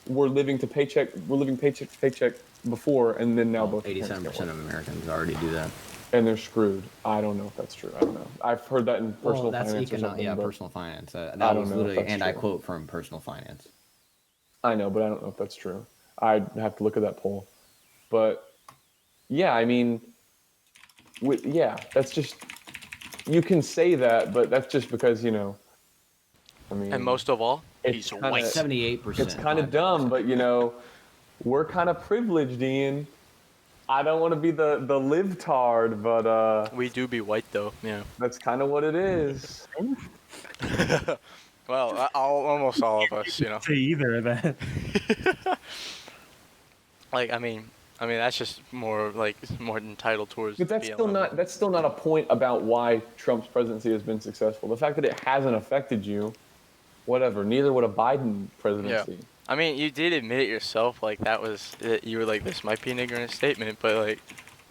were living paycheck to paycheck before, and then now both. 87% of Americans already do that. And they're screwed. I don't know if that's true. I don't know. I've heard that in personal finance. Personal finance. That was literally, and I quote from personal finance. I know, but I don't know if that's true. I'd have to look at that poll. But yeah, that's just, you can say that, but that's just because, I mean, And most of all, it's he's white. 78%. It's kind of dumb, but you know, we're kind of privileged, Ian. I don't want to be the libtard, but We do be white though, yeah. that's kind of what it is. Well, almost all of us, you know. Say either of that. Like, I mean, that's just more entitled towards. But that's BLM. still not a point about why Trump's presidency has been successful. The fact that it hasn't affected you, whatever. Neither would a Biden presidency. Yeah. I mean, you did admit it yourself. Like that was you were like, this might be an ignorant statement, but like,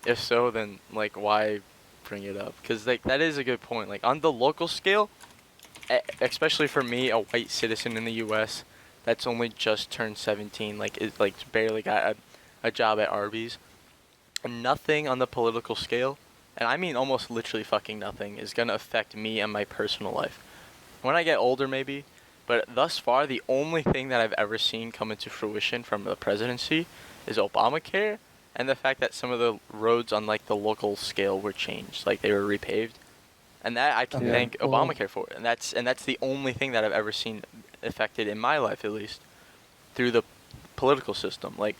if so, then like, why bring it up? Because like that is a good point. Like on the local scale, especially for me, a white citizen in the U.S. that's only just turned 17, like is like barely got a job at Arby's. Nothing on the political scale, and I mean almost literally fucking nothing, is gonna affect me and my personal life. When I get older, maybe. But thus far, the only thing that I've ever seen come into fruition from the presidency is Obamacare and the fact that some of the roads on like the local scale were changed, like they were repaved, and that I can thank Obamacare for. And that's the only thing that I've ever seen affected in my life, at least, through the political system. Like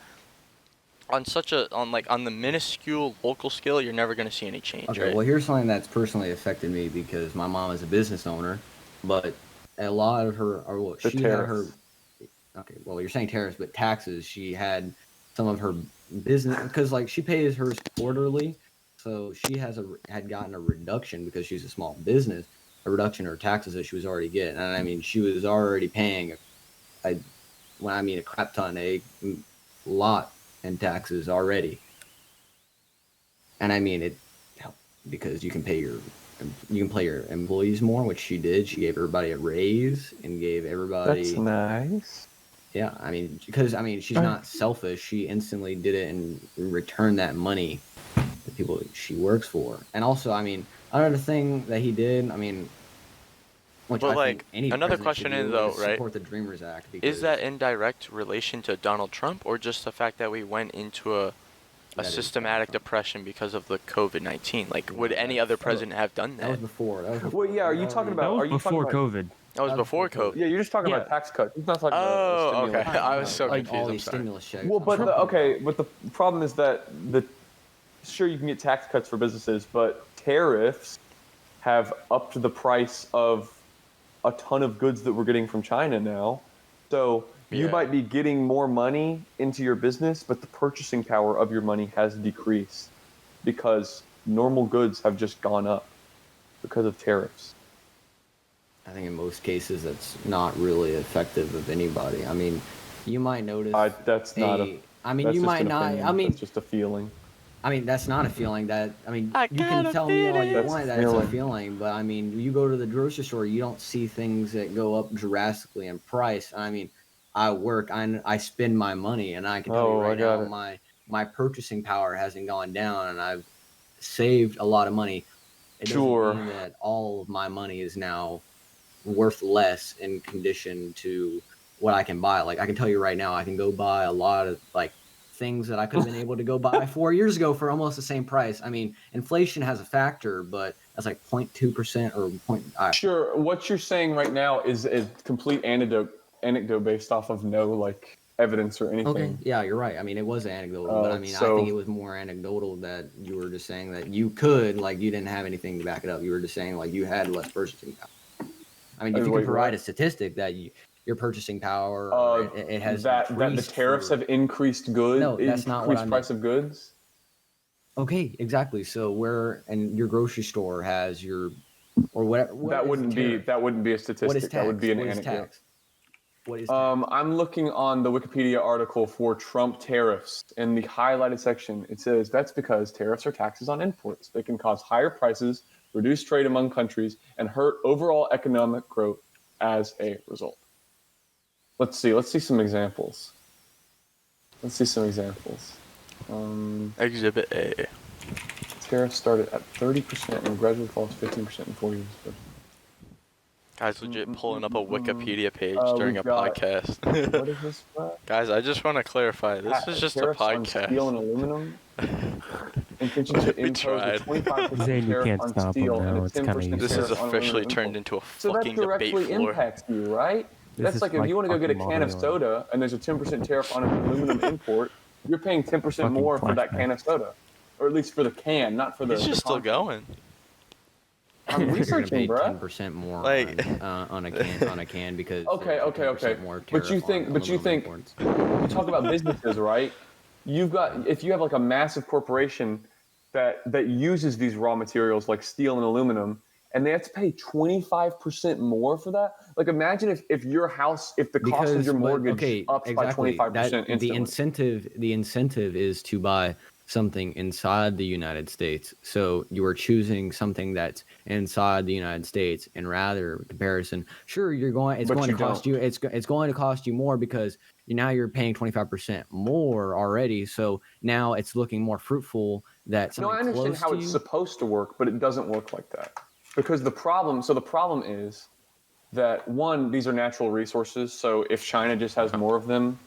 on the minuscule local scale, you're never gonna see any change. Okay, right? well, here's something that's personally affected me because my mom is a business owner, but a lot of her, or well, she had her. Okay, well, you're saying tariffs, but taxes. She had some of her business because, like, she pays hers quarterly, so she had gotten a reduction because she's a small business, a reduction in her taxes that she was already getting, and I mean, she was already paying a crap ton, a lot in taxes already, and I mean it helped because you can pay your employees more, which she did. She gave everybody a raise and gave everybody. That's nice. Yeah, I mean, because she's not selfish. She instantly did it and returned that money to people she works for. And also, I mean, another thing that he did, I mean, which But I like think any another president question should is do, though, is right? support the Dreamers Act. Is that in direct relation to Donald Trump, or just the fact that we went into a systematic depression because of the COVID-19? Like, would any other president have done That was that? before. Well, yeah. Are you talking about? That was Are you before talking about, COVID. That was before COVID. Yeah, you're just talking Yeah. about tax cuts. He's not talking about Oh, stimulus. okay. I was so like confused. all I'm these sorry. stimulus checks. Well, but but the problem is that sure you can get tax cuts for businesses, but tariffs have upped the price of a ton of goods that we're getting from China now. So you Yeah. might be getting more money into your business, but the purchasing power of your money has decreased because normal goods have just gone up because of tariffs. I think in most cases that's not really effective of anybody. I mean, you might notice. That's not a. I mean, that's you just might an not. opinion. I mean, that's just a feeling. I mean, that's not a feeling. That I mean, I you got can a tell me all you feeling. want that it's a feeling, but I mean, you go to the grocery store, you don't see things that go up drastically in price. I mean, I work, I spend my money, and I can tell you right now, my purchasing power hasn't gone down, and I've saved a lot of money. It doesn't mean that all of my money is now worth less in condition to what I can buy. Like I can tell you right now, I can go buy a lot of like things that I could have been able to go buy 4 years ago for almost the same price. I mean, inflation has a factor, but that's like 0.2% or point. Sure. What you're saying right now is a complete anecdote based off of no like evidence or anything. Okay. Yeah, you're right. I mean, it was anecdotal, but I mean, I think it was more anecdotal that you were just saying that you could, like, you didn't have anything to back it up. You were just saying like you had less purchasing power. I mean, if you could provide a statistic that your purchasing power it has that the tariffs have increased goods. No, that's not what I meant. Price of goods. Okay, exactly. So and your grocery store has your or whatever. That wouldn't be a statistic. What is tax? That would be an anecdote. What is tax? I'm looking on the Wikipedia article for Trump tariffs. In the highlighted section, it says that's because tariffs are taxes on imports. They can cause higher prices, reduce trade among countries, and hurt overall economic growth as a result. Let's see some examples. Exhibit A. Tariffs started at 30% and gradually falls 15% in 4 years. Guys, legit pulling up a Wikipedia page during a got- podcast. What is this? Guys, I just want to clarify. This is just a Tariffs on podcast. steel and aluminum intention to impose a 25% Zane, you tariff can't on stop steel him and now. a It's kinda 10% This tariff has on officially aluminum turned imports. into a So that fucking debate directly floor. impacts you, right? This That's is like if you want to go get a fucking can of modeling. soda and there's a 10% tariff on an aluminum import, you're paying 10% Fucking more for that flashback. can of soda. Or at least for the can, not for the He's just still content. going. I'm You're gonna researching, pay bro. 10% more Like- on a can because Okay, there's a okay, 10% okay. more But you tariff think, on but you aluminum think, imports. you talk about businesses, right? If you have like a massive corporation that uses these raw materials like steel and aluminum, and they have to pay 25% more for that. Like imagine if your house, if the cost of your mortgage ups by 25% instantly. The incentive is to buy something inside the United States. So you are choosing something that's inside the United States, and rather comparison, sure, it's But going you to cost don't. you it's going to cost you more because now you're paying 25% more already. So now it's looking more fruitful that No, something I understand close how to it's you. supposed to work, but it doesn't work like that. Because the problem is that one, these are natural resources. So if China just has more of them,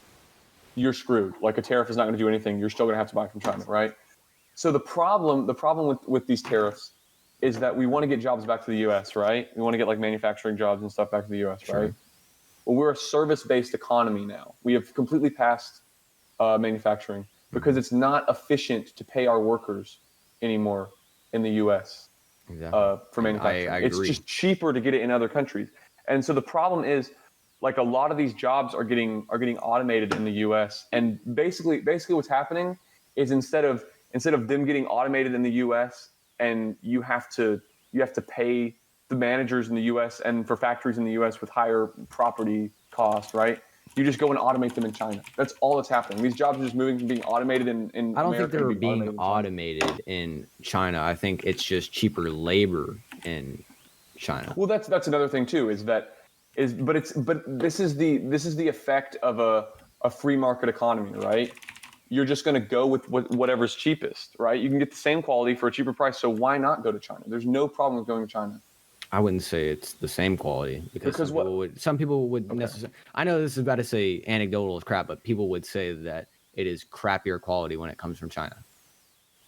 you're screwed. Like a tariff is not going to do anything. You're still going to have to buy from China, right? So the problem with these tariffs is that we want to get jobs back to the U.S., right? We want to get like manufacturing jobs and stuff back to the U.S., Sure. right? Well, we're a service-based economy now. We have completely passed manufacturing because it's not efficient to pay our workers anymore in the U.S. Exactly. For manufacturing. I It's agree. just cheaper to get it in other countries. And so the problem is, like a lot of these jobs are getting automated in the U.S. And basically what's happening is instead of them getting automated in the U.S. and you have to pay the managers in the U.S. and for factories in the U.S. with higher property costs, right? You just go and automate them in China. That's all that's happening. These jobs are just moving from being automated in I don't America think they're to being automated in China. automated in China. I think it's just cheaper labor in China. Well, that's another thing too. But this is the effect of a free market economy, right? You're just going to go with whatever's cheapest, right? You can get the same quality for a cheaper price, so why not go to China? There's no problem with going to China. I wouldn't say it's the same quality because some people would Okay. necessarily. I know this is about to say anecdotal as crap, but people would say that it is crappier quality when it comes from China.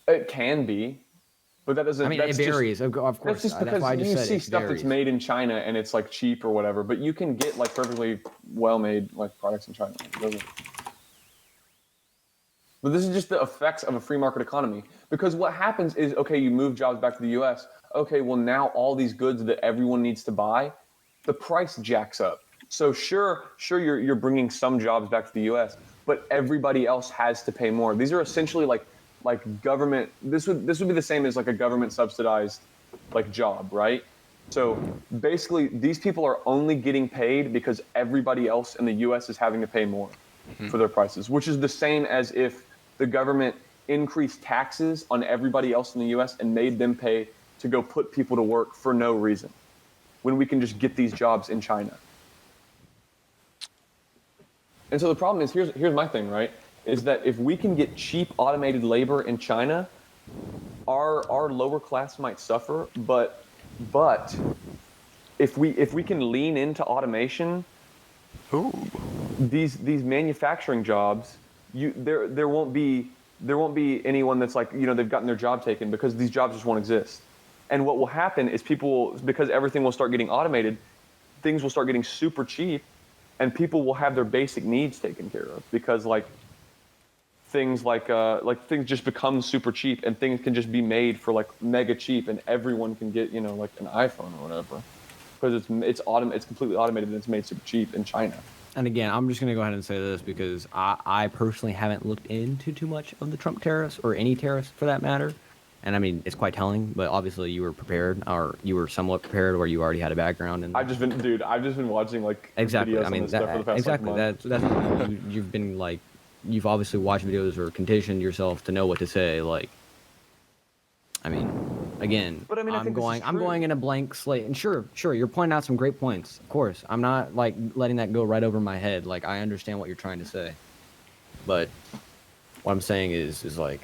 It can be, but that doesn't. I mean, it varies, of course. That's just because that's why I just you said see it stuff varies. that's made in China and it's like cheap or whatever, but you can get like perfectly well-made like products in China. It doesn't. But this is just the effects of a free market economy. Because what happens is, okay, you move jobs back to the U.S. Okay, well now all these goods that everyone needs to buy, the price jacks up. So sure, you're bringing some jobs back to the U.S., but everybody else has to pay more. These are essentially like government. This would be the same as like a government subsidized like job, right? So basically, these people are only getting paid because everybody else in the U.S. is having to pay more for their prices, which is the same as if the government increased taxes on everybody else in the U.S. and made them pay to go put people to work for no reason, when we can just get these jobs in China. And so the problem is, here's my thing, right? Is that if we can get cheap automated labor in China, our lower class might suffer, but if we can lean into automation, these manufacturing jobs, there won't be anyone that's like, they've gotten their job taken, because these jobs just won't exist. And what will happen is because everything will start getting automated, things will start getting super cheap, and people will have their basic needs taken care of, because things things just become super cheap, and things can just be made for like mega cheap, and everyone can get like an iPhone or whatever, because it's completely automated and it's made super cheap in China. And again, I'm just going to go ahead and say this because I personally haven't looked into too much of the Trump tariffs, or any tariffs for that matter. And I mean, it's quite telling, but obviously you were prepared, or you were somewhat prepared, or you already had a background in. I've just been watching like exactly. videos I mean, on this stuff for the past exactly. month. That's you've been like, you've obviously watched videos or conditioned yourself to know what to say. Like, I mean, again, but I mean, I'm going in a blank slate, and sure, you're pointing out some great points. Of course, I'm not like letting that go right over my head. Like, I understand what you're trying to say, but what I'm saying is like,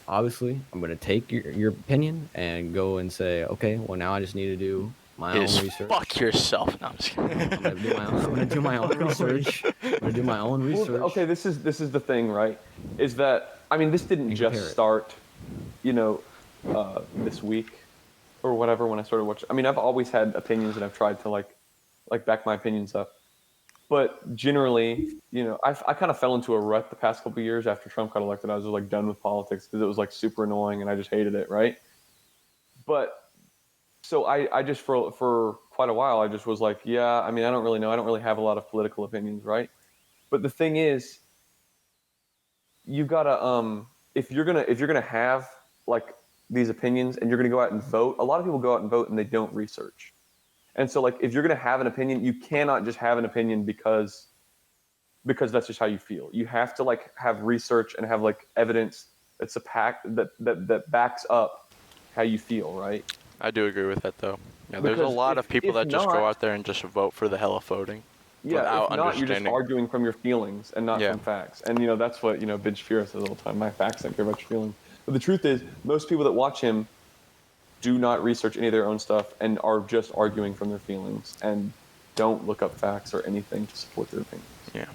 obviously I'm going to take your opinion and go and say, okay, well now I just need to do my own research. Fuck yourself. No, I'm just kidding. I'm going to do my own research. I'm going to do my own research. Well, okay, this is the thing, right? Is that, I mean, this didn't just start this week or whatever when I started watching. I mean, I've always had opinions and I've tried to like back my opinions up. But generally, I kind of fell into a rut the past couple of years after Trump got elected. I was just like done with politics because it was like super annoying and I just hated it, right? But so I just for quite a while I just was like, yeah, I mean, I don't really know. I don't really have a lot of political opinions, right? But the thing is, you gotta if you're gonna have like these opinions and you're gonna go out and vote. A lot of people go out and vote and they don't research. And so, like, if you're going to have an opinion, you cannot just have an opinion because that's just how you feel. You have to, like, have research and have, like, evidence that backs up how you feel, right? I do agree with that, though. Yeah, there's a lot of people that just go out there and just vote for the hell of voting. Yeah, without if not, you're just understanding. arguing from your feelings and not from facts. And, that's what, Ben Shapiro says all the time. My facts don't care about your feelings. But the truth is, most people that watch him do not research any of their own stuff and are just arguing from their feelings and don't look up facts or anything to support their opinions. Yeah.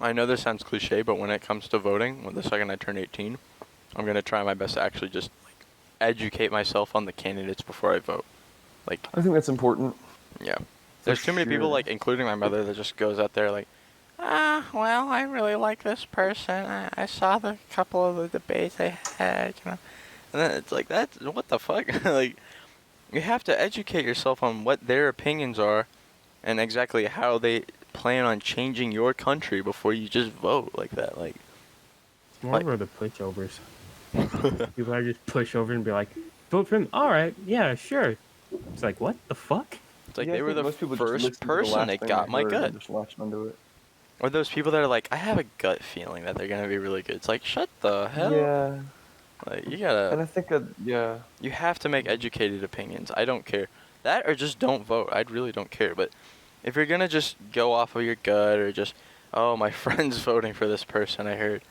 I know this sounds cliche, but when it comes to voting, the second I turn 18, I'm going to try my best to actually just educate myself on the candidates before I vote. I think that's important. Yeah. There's too many people, including my mother, that just goes out there well, I really like this person. I saw the couple of the debates they had, And then it's like, what the fuck? You have to educate yourself on what their opinions are and exactly how they plan on changing your country before you just vote like that. It's more of the pushovers. People are just push over and be like, vote for him. All right, yeah, sure. It's like, what the fuck? It's like they were the first person that got my gut. Just latched onto it. Or those people that are like, I have a gut feeling that they're going to be really good. It's like, shut the hell. Yeah. You gotta. And I think You have to make educated opinions. I don't care. That or just don't vote. I really don't care. But if you're gonna just go off of your gut or just, oh, my friend's voting for this person, I heard.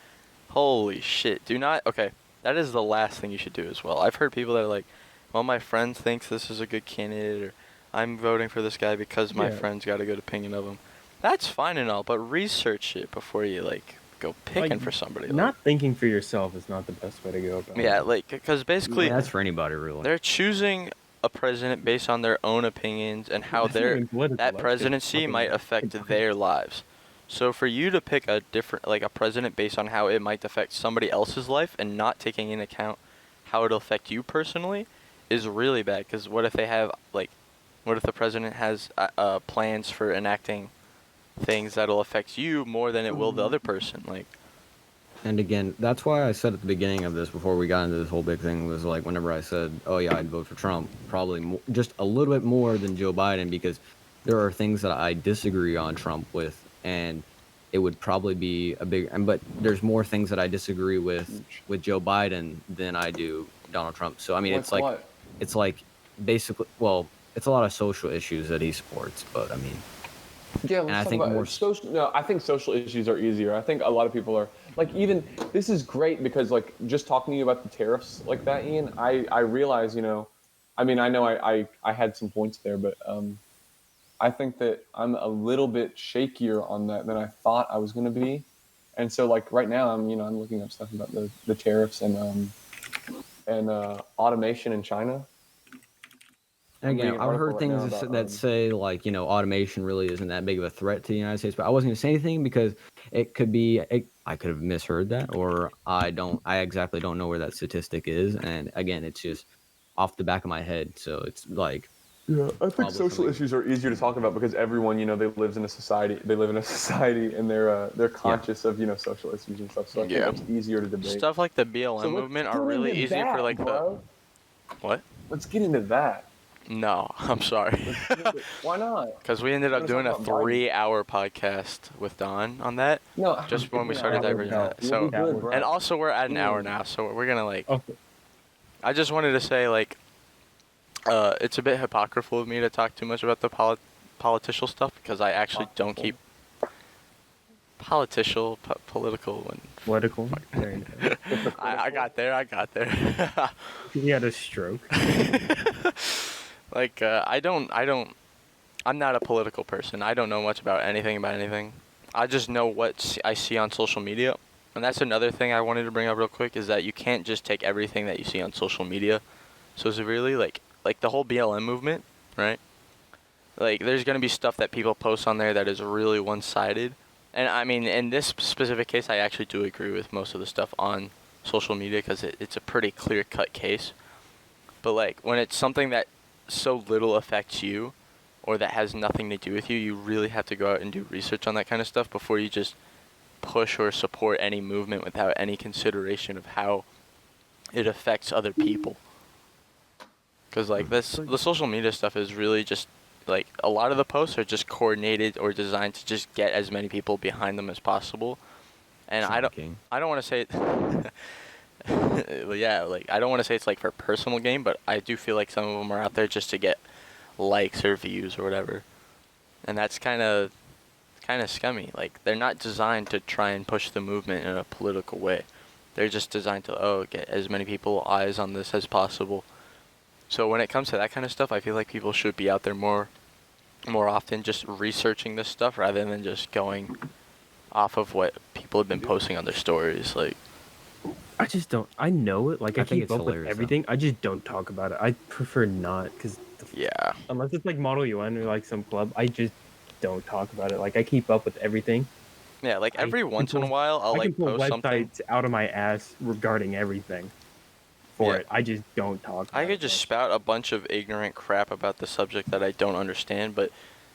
Holy shit. Do not. Okay. That is the last thing you should do as well. I've heard people that are like, well, my friend thinks this is a good candidate, or I'm voting for this guy because my friend's got a good opinion of him. That's fine and all, but research it before you go picking for somebody. Not thinking for yourself is not the best way to go about it. Yeah, because basically that's for anybody really. They're choosing a president based on their own opinions and how that presidency might affect their lives. So for you to pick a different, a president based on how it might affect somebody else's life and not taking into account how it'll affect you personally is really bad. Because what if they have what if the president has plans for enacting things that'll affect you more than it will the other person? And again, that's why I said at the beginning of this, before we got into this whole big thing, was whenever I said, oh yeah, I'd vote for Trump, probably just a little bit more than Joe Biden, because there are things that I disagree on Trump with, and it would probably be but there's more things that I disagree with Joe Biden than I do Donald Trump. So I mean, it's basically, well, it's a lot of social issues that he supports, but I mean. Yeah, let's talk about social. No, I think social issues are easier. I think a lot of people are even this is great because just talking to you about the tariffs like that, Ian. I realize I mean I know I had some points there, but I think that I'm a little bit shakier on that than I thought I was going to be, and so right now I'm I'm looking up stuff about the tariffs and automation in China. And again, I've heard things that say automation really isn't that big of a threat to the United States, but I wasn't going to say anything because it could be I could have misheard that, or I exactly don't know where that statistic is, and again, it's just off the back of my head, so it's yeah, I think social issues are easier to talk about because everyone they live in a society and they're conscious of social issues and stuff, so I think it's easier to debate. Stuff like the BLM movement are really easy for the what? Let's get into that. No, I'm sorry. Why not? Because we ended up doing a 3-hour podcast with Don on that. No, just when we started diverging that. So, and also we're at an hour now, so we're gonna Okay. I just wanted to say it's a bit hypocritical of me to talk too much about the political stuff because I actually don't keep political and political. I got there. He had a stroke. I'm not a political person. I don't know much about anything. I just know what I see on social media, And that's another thing I wanted to bring up real quick, is that you can't just take everything that you see on social media so severely. Like the whole BLM movement, right? Like, there's going to be stuff that people post on there that is really one-sided. And, I mean, in this specific case, I actually do agree with most of the stuff on social media because it's a pretty clear-cut case. But, like, when it's something that so little affects you or that has nothing to do with you, you really have to go out and do research on that kind of stuff before you just push or support any movement without any consideration of how it affects other people. Because, like, the social media stuff is really just, like, a lot of the posts are just coordinated or designed to just get as many people behind them as possible. And I don't want to say yeah, like, I don't want to say it's like for personal gain, but I do feel like some of them are out there just to get likes or views or whatever. And that's kind of scummy. Like, they're not designed to try and push the movement in a political way. They're just designed to get as many people eyes on this as possible. So when it comes to that kind of stuff, I feel like people should be out there more often just researching this stuff rather than just going off of what people have been posting on their stories. Like, I just don't. I know it. Like, I think keep it's up with hilarious, everything. I just don't talk about it. I prefer not, because yeah. unless it's like Model UN or like some club, I just don't talk about it. Like, I keep up with everything. Yeah, like every once in a while, I'll like post something. Websites out of my ass regarding everything. For it, I just don't talk. I could just spout a bunch of ignorant crap about the subject that I don't understand, but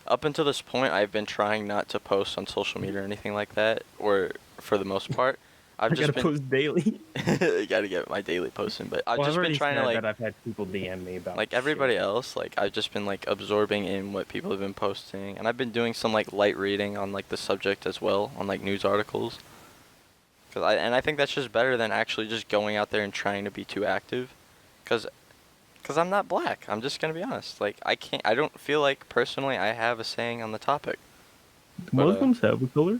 up until this point, I've been trying not to post on social media or anything like that, or for the most part, I gotta post daily. I gotta get my daily posting, but I've just been trying to like. I've had people DM me about. Like everybody else, like I've just been like absorbing in what people have been posting, and I've been doing some like light reading on like the subject as well, on like news articles. I think that's just better than actually just going out there and trying to be too active, because I'm not black. I'm just gonna be honest. Like I don't feel like personally I have a saying on the topic. Muslims have a color.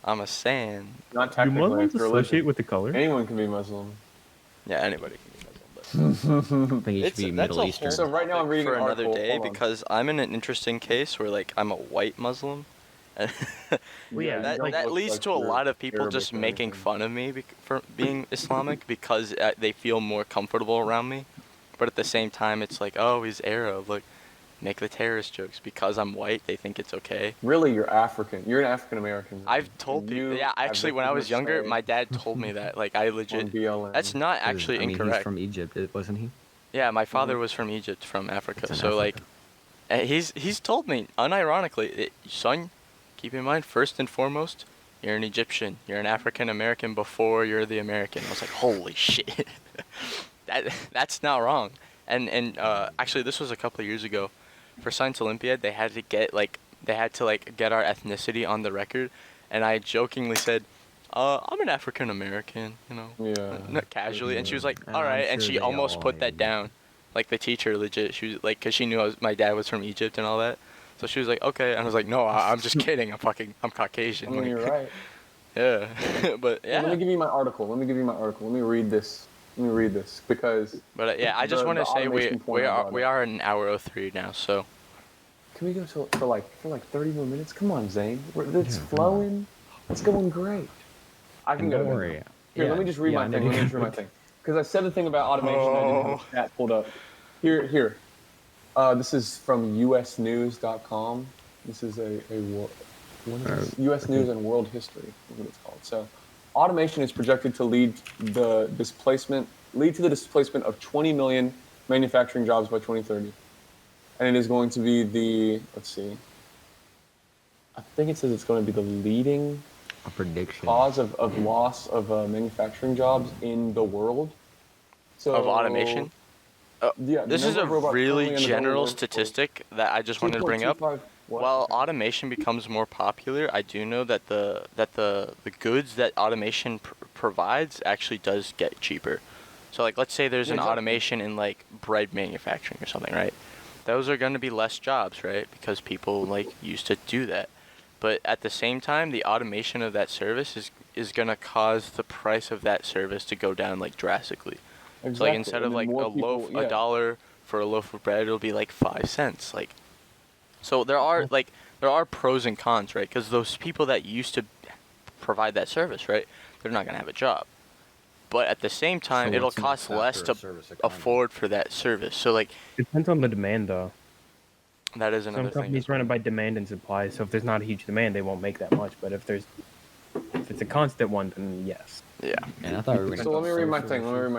I'm a saying. Not technically. Do Muslims associate with the color? Anyone can be Muslim. Yeah, anybody can be Muslim. But I think it should be Middle Eastern. So right now I'm reading for an another article. day because I'm in an interesting case where like I'm a white Muslim. Well, yeah, that leads like to a lot of people Arabic just or making anything. fun of me for being Islamic because they feel more comfortable around me. But at the same time, it's like, oh, he's Arab. Like, make the terrorist jokes. Because I'm white, they think it's okay. Really, you're African. You're an African American. I've told people. Yeah, actually, when I was younger, my dad told me that. Like, I legit. BLM. That's not actually incorrect. He's from Egypt, wasn't he? Yeah, my father was from Egypt, from Africa. So like, he's told me unironically, son, keep in mind first and foremost, you're an Egyptian. You're an African American before you're the American. I was like, holy shit, that's not wrong. And actually, this was a couple of years ago, for Science Olympiad, they had to get get our ethnicity on the record, and I jokingly said, I'm an African American, not casually, and she was like, all right, and she almost put that down, like the teacher legit, she was like, cause she knew my dad was from Egypt and all that, so she was like, okay, and I was like, no, I'm just kidding, I'm Caucasian. I mean, you're right. Yeah, but yeah. Let me give you my article. Let me read this. Because. But yeah, I just want to say we are an hour 03 now, so. Can we go for like 30 more minutes? Come on, Zane. It's flowing. It's going great. I can go. Don't worry. Here, let me just read my thing. Because I said the thing about automation. I didn't have the chat pulled up. Here. This is from usnews.com. This is U.S. News and World History is what it's called. So, automation is projected to lead to the displacement of 20 million manufacturing jobs by 2030. And it is going to be I think it says it's going to be the leading prediction cause of loss of manufacturing jobs in the world. So, of automation? Yeah, this is a really general statistic that I just wanted to bring up. While automation becomes more popular, I do know that the goods that automation provides actually does get cheaper. So like, let's say there's an automation in like bread manufacturing or something, right? Those are going to be less jobs, right? Because people like used to do that. But at the same time, the automation of that service is going to cause the price of that service to go down like drastically. Exactly. So like instead of like a dollar for a loaf of bread, it'll be like 5 cents. Like, so there are pros and cons, right? Because those people that used to provide that service, right? they're not going to have a job. But at the same time, So it'll what's next cost less after to a service economy? afford for that service. So, like, Depends on the demand, though. that is another Some thing. companies run it by demand and supply, so if there's not a huge demand, they won't make that much. But if it's a constant one, then yes. Yeah. And I thought we were So let me read my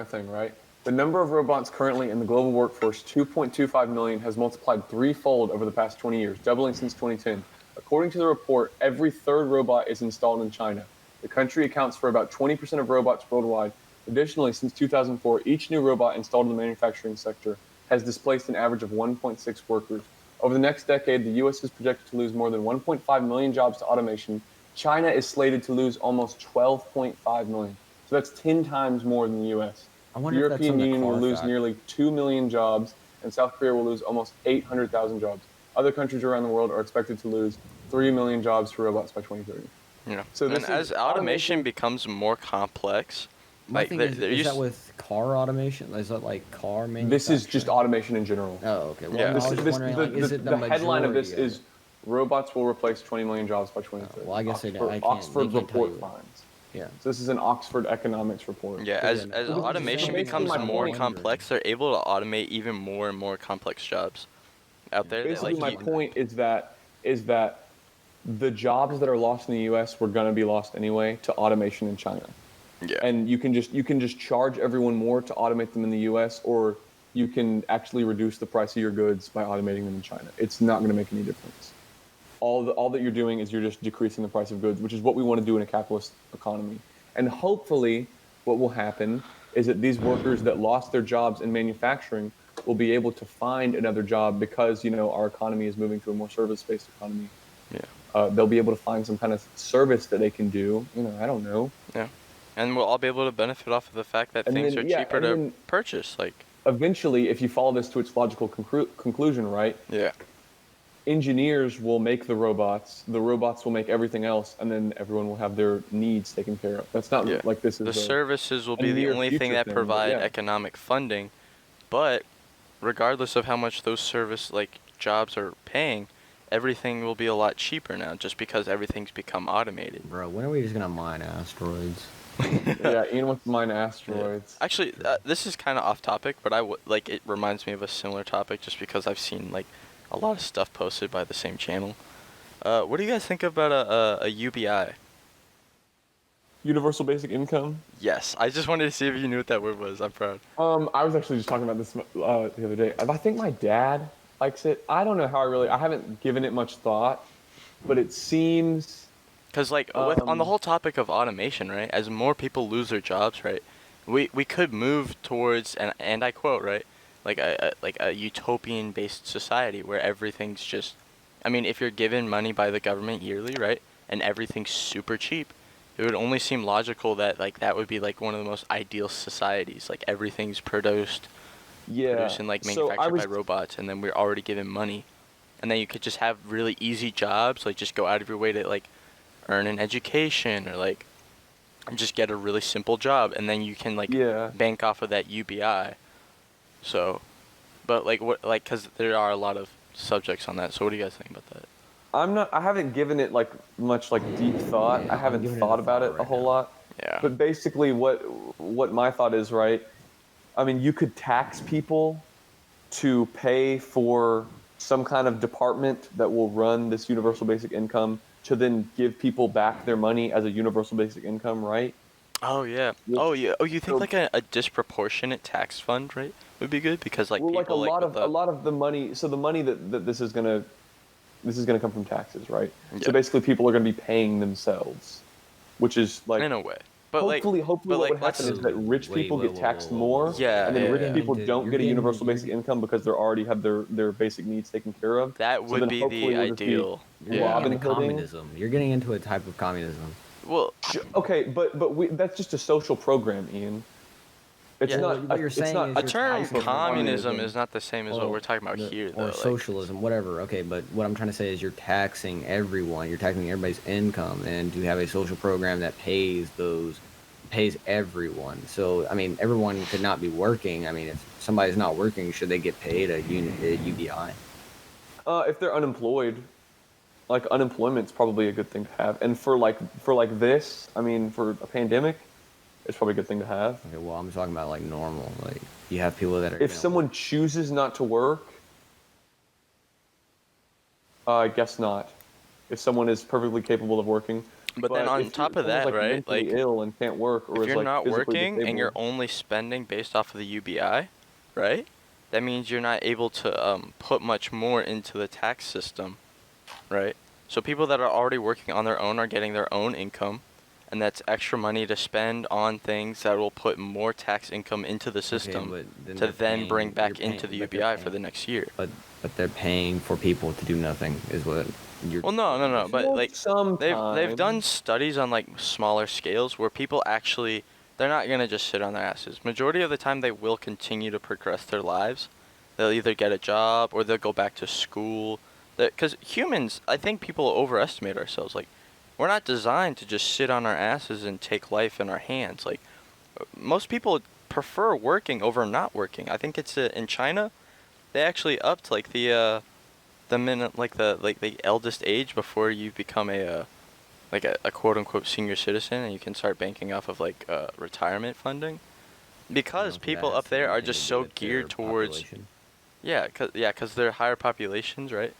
thing, right? The number of robots currently in the global workforce, 2.25 million, has multiplied threefold over the past 20 years, doubling since 2010. According to the report, every third robot is installed in China. The country accounts for about 20% of robots worldwide. Additionally, since 2004, each new robot installed in the manufacturing sector has displaced an average of 1.6 workers. Over the next decade, the U.S. is projected to lose more than 1.5 million jobs to automation. China is slated to lose almost 12.5 million. So that's 10 times more than the U.S. I The wonder if that's European on the Union will car lose factory. nearly 2 million jobs, and South Korea will lose almost 800,000 jobs. Other countries around the world are expected to lose 3 million jobs to robots by 2030. Yeah. So And this as is automation becomes more complex, My like, thing there is used- that with car automation? Is that like car manufacturing? This is just automation in general. Oh, okay. Well, Yeah. I was just wondering, like, is it the headline of this majority is robots will replace 20 million jobs by 2030. well, I guess Oxford, I can't. Oxford they can't tell report you. finds. Yeah. So this is an Oxford economics report. Yeah, Yeah, as no. as Well, automation basically becomes my more point- complex, they're able to automate even more and more complex jobs out there. Basically, Like, my point is that the jobs that are lost in the U.S. were going to be lost anyway to automation in China. yeah, And you can just charge everyone more to automate them in the U.S., or you can actually reduce the price of your goods by automating them in China. It's not going to make any difference. All that you're doing is you're just decreasing the price of goods, which is what we want to do in a capitalist economy. And hopefully, what will happen is that these workers that lost their jobs in manufacturing will be able to find another job because our economy is moving to a more service-based economy. yeah, They'll be able to find some kind of service that they can do. I don't know. yeah. And we'll all be able to benefit off of the fact that And things then- are yeah, cheaper and to then- purchase. Like, Eventually, if you follow this to its logical conclusion, right? yeah, Engineers will make the robots will make everything else, and then everyone will have their needs taken care of. That's not yeah. like this is The services will be the near only thing future that thing, but provide yeah. economic funding, but regardless of how much those jobs are paying, everything will be a lot cheaper now just because everything's become automated. Bro, when are we just gonna mine asteroids? Yeah, Ian wants to mine asteroids. Actually, this is kind of off topic, but it reminds me of a similar topic just because I've seen a lot of stuff posted by the same channel. What do you guys think about a UBI? Universal basic income. Yes, I just wanted to see if you knew what that word was. I'm proud. I was actually just talking about this the other day. I think my dad likes it. I don't know how I haven't given it much thought, but it seems. Because on the whole topic of automation, right? As more people lose their jobs, right? We could move towards and I quote, right? Like a utopian-based society where everything's just. I mean, if you're given money by the government yearly, right, and everything's super cheap, it would only seem logical that that would be one of the most ideal societies. Like everything's produced and manufactured by robots, and then we're already given money, and then you could just have really easy jobs, just go out of your way to earn an education or just get a really simple job, and then you can bank off of that UBI. So, but because there are a lot of subjects on that. So what do you guys think about that? I haven't given it much deep thought. Yeah, I haven't giving it thought a about thought it a right whole now. lot. Yeah. But basically what my thought is, right? I mean, you could tax people to pay for some kind of department that will run this universal basic income to then give people back their money as a universal basic income, right? Oh yeah. Oh yeah. Oh, you think a disproportionate tax fund, right, would be good because people a lot of the money. So the money that this is gonna come from taxes, right? Yeah. So basically, people are gonna be paying themselves, which is in a way. But hopefully what would happen is that rich people get taxed more, Yeah, and then yeah, rich yeah. people don't get a universal basic income because they already have their basic needs taken care of. That would be the ideal. You're getting Robin into Hooding. communism. You're getting into a type of communism. Well, Okay, but that's just a social program, Ian. It's Yeah. not. What you're it's saying not is a you're term type of communism is not the same as what Well, we're talking about here, though. Or socialism, whatever. Okay, but what I'm trying to say is you're taxing everyone. You're taxing everybody's income, and you have a social program that pays everyone. So I mean, everyone could not be working. I mean, if somebody's not working, should they get paid a UBI? If they're unemployed, like unemployment's probably a good thing to have, and for this, I mean, for a pandemic, it's probably a good thing to have. Okay, well, I'm talking about like normal. Like you have people that are. If someone chooses not to work, I guess not. If someone is perfectly capable of working. But then on top of that, right? Like ill and can't work, or if is you're like not working disabled, and you're only spending based off of the UBI, right? That means you're not able to put much more into the tax system, right? So people that are already working on their own are getting their own income, and that's extra money to spend on things that will put more tax income into the system to then bring back into the UBI for the next year. But they're paying for people to do nothing, is what you're. Well, no. But like they've done sometimes. studies on like smaller scales where people actually they're not gonna just sit on their asses. Majority of the time, they will continue to progress their lives. They'll either get a job or they'll go back to school. Because humans, I think people overestimate ourselves. Like, we're not designed to just sit on our asses and take life in our hands. Like, most people prefer working over not working. I think it's in China, they actually upped like the eldest age before you become a quote unquote senior citizen, and you can start banking off of like retirement funding. Because people up there are just so geared towards. Yeah, cause they're higher populations, right?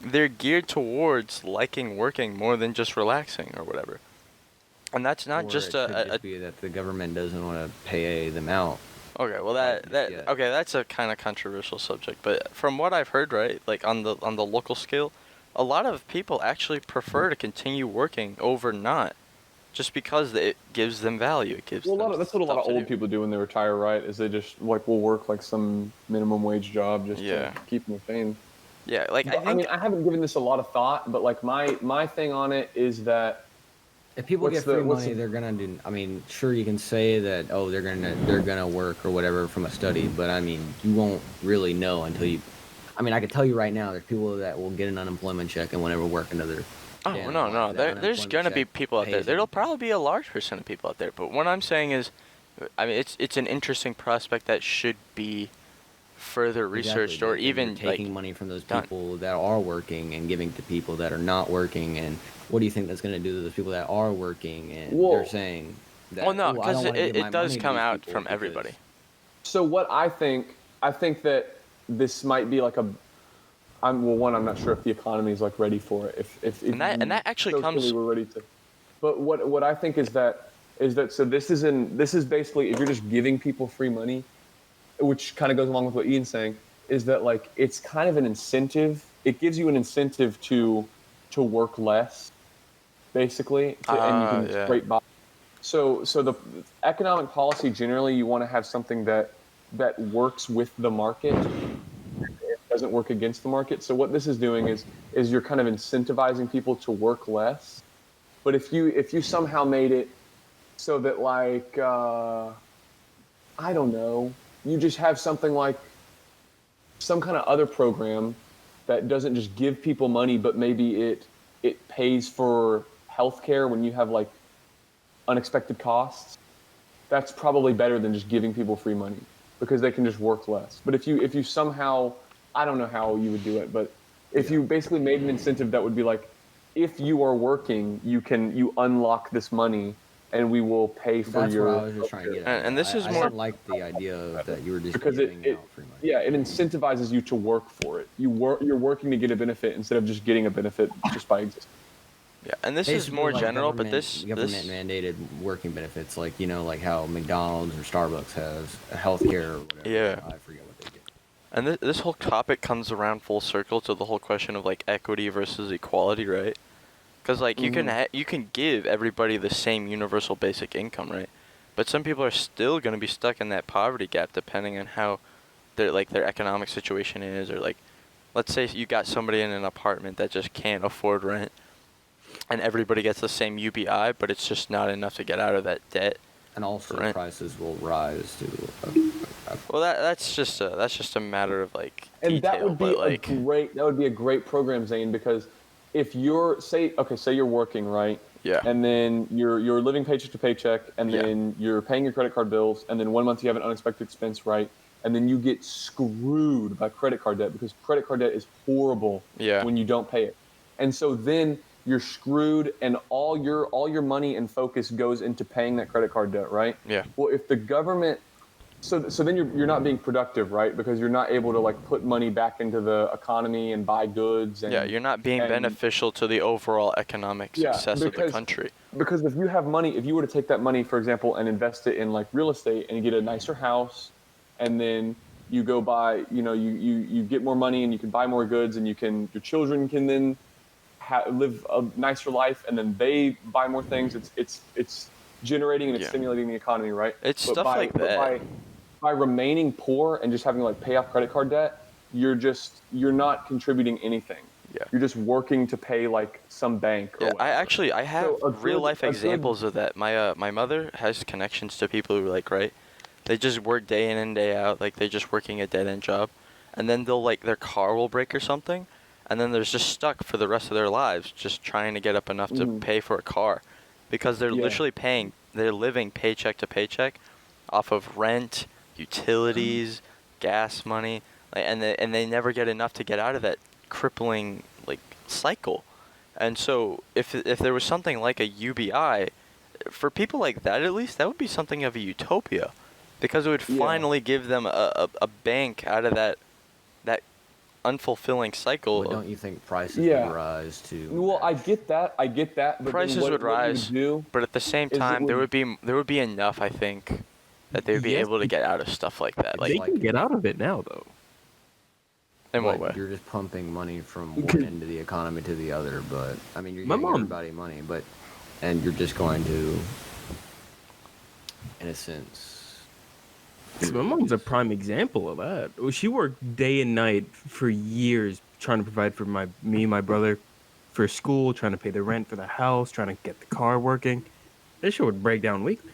They're geared towards liking working more than just relaxing or whatever. And that's not Or just it could just be that the government doesn't want to pay them out. Okay, well that's a kind of controversial subject, but from what I've heard, right, like on the local scale, a lot of people actually prefer to continue working over not, just because it gives them value. It gives. Well, that's what a lot of old people do when they retire, right? Is they just like will work like some minimum wage job just to keep them sane. Yeah, like I mean, I haven't given this a lot of thought, but like my thing on it is that if people get free money, they're gonna do. I mean, sure, you can say that they're gonna work or whatever from a study, but I mean, you won't really know until you. I mean, I can tell you right now, there's people that will get an unemployment check and whenever work another. Oh, no. There's going to be people out there. There'll probably be a large percent of people out there. But what I'm saying is, I mean, it's an interesting prospect that should be further researched or even taking money from those people that are working and giving to people that are not working. And what do you think that's going to do to those people that are working? And they're saying that. Well, no, because it does come out from everybody. So what I think that this might be like I'm not sure if the economy is like ready for it. And that actually comes. We're ready to. But what I think is that so this is basically if you're just giving people free money, which kind of goes along with what Ian's saying, is that like it's kind of an incentive. It gives you an incentive to work less, basically, and you can scrape by. So the economic policy generally, you want to have something that works with the market. Doesn't work against the market. So what this is doing is you're kind of incentivizing people to work less. But if you somehow made it so that like I don't know, you just have something like some kind of other program that doesn't just give people money, but maybe it pays for healthcare when you have like unexpected costs. That's probably better than just giving people free money because they can just work less. But if you somehow, I don't know how you would do it, but if you basically made an incentive that would be like, if you are working, you unlock this money, and we will pay for That's your. What I was just trying to get at. And this is I more didn't like the idea of that you were just because giving out free money. Yeah, it incentivizes you to work for it. You're working to get a benefit instead of just getting a benefit just by existing. Yeah, and this is more like general, but this mandated working benefits, like like how McDonald's or Starbucks has healthcare or whatever. Yeah. I forget what they get. And this whole topic comes around full circle to the whole question of like equity versus equality, right? Because like you can give everybody the same universal basic income, right? But some people are still going to be stuck in that poverty gap depending on how their economic situation is, or like, let's say you got somebody in an apartment that just can't afford rent, and everybody gets the same UBI, but it's just not enough to get out of that debt. And also prices will rise to. Well, that's just a matter of like and detail, that would be a great program, Zane, because if you're say you're working, right? Yeah. And then you're living paycheck to paycheck, and then you're paying your credit card bills, and then one month you have an unexpected expense, right? And then you get screwed by credit card debt because credit card debt is horrible when you don't pay it. And so then you're screwed, and all your money and focus goes into paying that credit card debt, right? Yeah. Well, if the government, so then you're not being productive, right? Because you're not able to like put money back into the economy and buy goods. And, yeah, you're not being beneficial to the overall economic success of the country. Because if you have money, if you were to take that money, for example, and invest it in like real estate, and you get a nicer house, and then you go buy, you get more money, and you can buy more goods, and your children can then live a nicer life, and then they buy more things. It's generating and it's stimulating the economy, right? It's stuff like that. By remaining poor and just having to like pay off credit card debt, you're not contributing anything. Yeah. You're just working to pay like some bank. Or I have real life examples of that. My mother has connections to people who right, they just work day in and day out, like they're just working a dead end job, and then they'll their car will break or something, and then they're just stuck for the rest of their lives just trying to get up enough to pay for a car, because they're literally they're living paycheck to paycheck off of rent, utilities, gas money, and they never get enough to get out of that crippling cycle. And so if there was something like a UBI for people like that, at least that would be something of a utopia, because it would finally give them a bank out of that unfulfilling cycle. Well, don't you think prices would rise too? Well, I get that. But prices would rise, but at the same time, there would be enough, I think, that they would be able to get out of stuff like that. They can get out of it now, though. In what way? You're just pumping money from one end of the economy to the other, but I mean, you're giving everybody money, and you're just going to, in a sense. My mom's a prime example of that. She worked day and night for years trying to provide for me and my brother for school, trying to pay the rent for the house, trying to get the car working. This shit would break down weekly.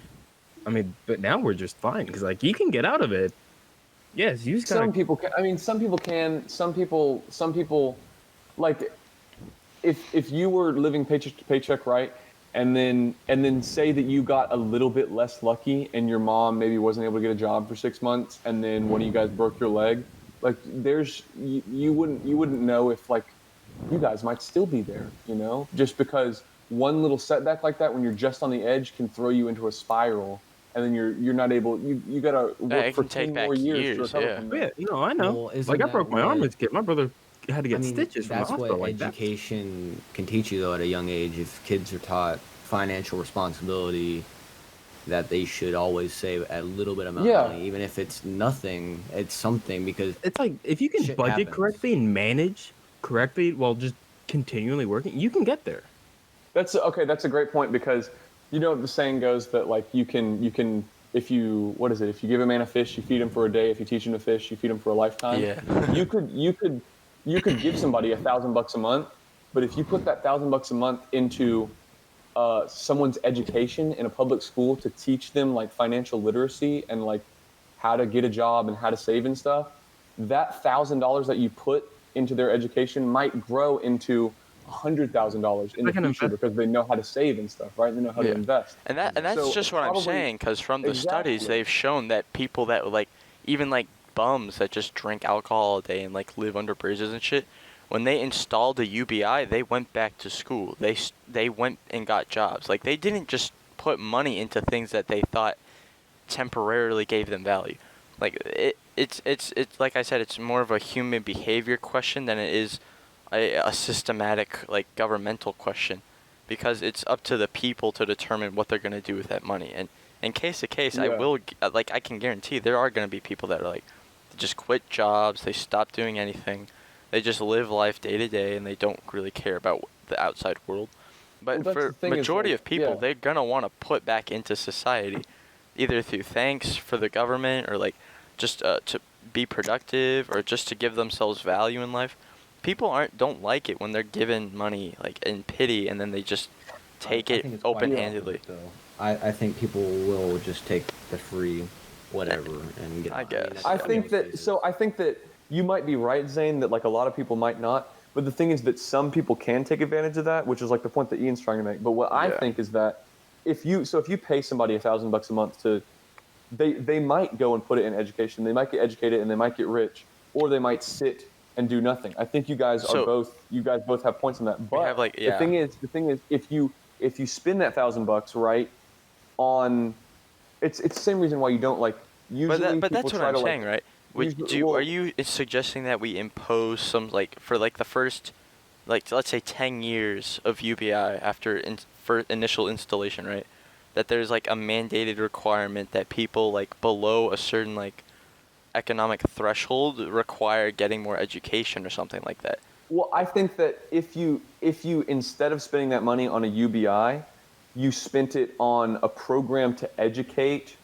I mean, but now we're just fine because you can get out of it. Yes, you just gotta... Some people can. I mean, some people can. Some people like if you were living paycheck to paycheck, right? And then say that you got a little bit less lucky and your mom maybe wasn't able to get a job for 6 months, and then one of you guys broke your leg. You wouldn't know if you guys might still be there, just because one little setback like that when you're just on the edge can throw you into a spiral, and then you're not able. You gotta work for 10 more years to recover from that. Yeah, I know. I broke my arm as a kid. My brother had to get stitches from the hospital. That's what education can teach you, though, at a young age. If kids are taught financial responsibility, that they should always save a little bit of money, even if it's nothing, it's something, because it's if you can budget correctly and manage correctly while just continually working, you can get there. That's a great point, because the saying goes that you can if you give a man a fish, you feed him for a day. If you teach him to fish, you feed him for a lifetime. Yeah. You could give somebody $1,000 a month, but if you put that $1,000 a month into someone's education in a public school to teach them financial literacy and how to get a job and how to save and stuff, that $1,000 that you put into their education might grow into $100,000 in the future, because they know how to save and stuff, right? They know how to invest. And that's just what I'm saying, because from the studies they've shown that people that even bums that just drink alcohol all day and live under bridges and shit, when they installed a UBI, they went back to school. They went and got jobs. They didn't just put money into things that they thought temporarily gave them value. It's like I said, it's more of a human behavior question than it is a systematic governmental question, because it's up to the people to determine what they're going to do with that money. And in case to case, I can guarantee there are going to be people that are they just quit jobs, they stop doing anything, they just live life day to day, and they don't really care about the outside world. But for majority of people, they're going to want to put back into society, either through thanks for the government, or just to be productive, or just to give themselves value in life. People don't like it when they're given money in pity, and then they just take it open-handedly. I think people will just take the free whatever and get. I guess. I think that you might be right, Zane, that a lot of people might not. But the thing is that some people can take advantage of that, which is the point that Ian's trying to make. But what I think is that if you pay somebody $1,000 a month they might go and put it in education. They might get educated and they might get rich, or they might sit and do nothing. I think you guys both have points on that. But the thing is, if you spend that $1,000, right, on it's the same reason why you don't like usually. But that's what I'm saying, right? Are you suggesting that we impose some for the first, let's say 10 years of UBI after for initial installation, right? That there's a mandated requirement that people below a certain economic threshold require getting more education or something like that. Well, I think that if you instead of spending that money on a UBI, you spent it on a program to educate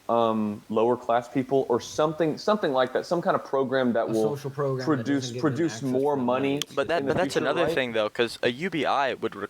lower class people or something like that, some kind of program that will social program produce more money. But that's another thing though, because a UBI would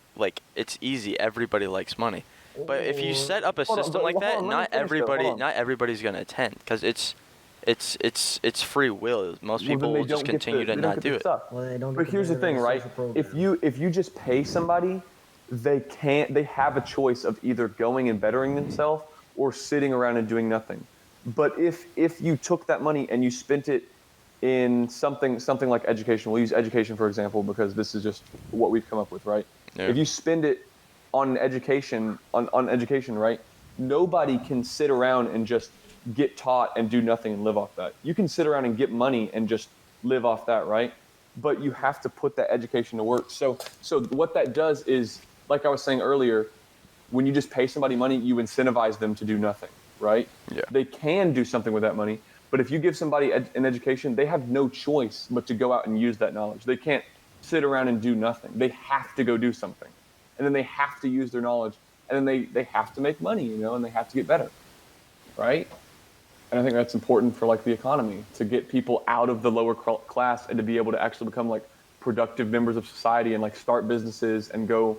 it's easy. Everybody likes money. But if you set up a system like that, not everybody's gonna attend because it's free will. Most people will just continue to not do it. Well, they don't. But here's the thing, right? If you just pay somebody, they have a choice of either going and bettering themselves or sitting around and doing nothing. But if you took that money and you spent it in something like education, we'll use education for example because this is just what we've come up with, right? Yeah. If you spend it on education, right? Nobody can sit around and just get taught and do nothing and live off that. You can sit around and get money and just live off that, right? But you have to put that education to work. So what that does is, like I was saying earlier, when you just pay somebody money, you incentivize them to do nothing, right? Yeah. They can do something with that money, but if you give somebody an education, they have no choice but to go out and use that knowledge. They can't sit around and do nothing. They have to go do something. And then they have to use their knowledge, and then they have to make money, and they have to get better, right? And I think that's important for the economy, to get people out of the lower class and to be able to actually become productive members of society and start businesses and go,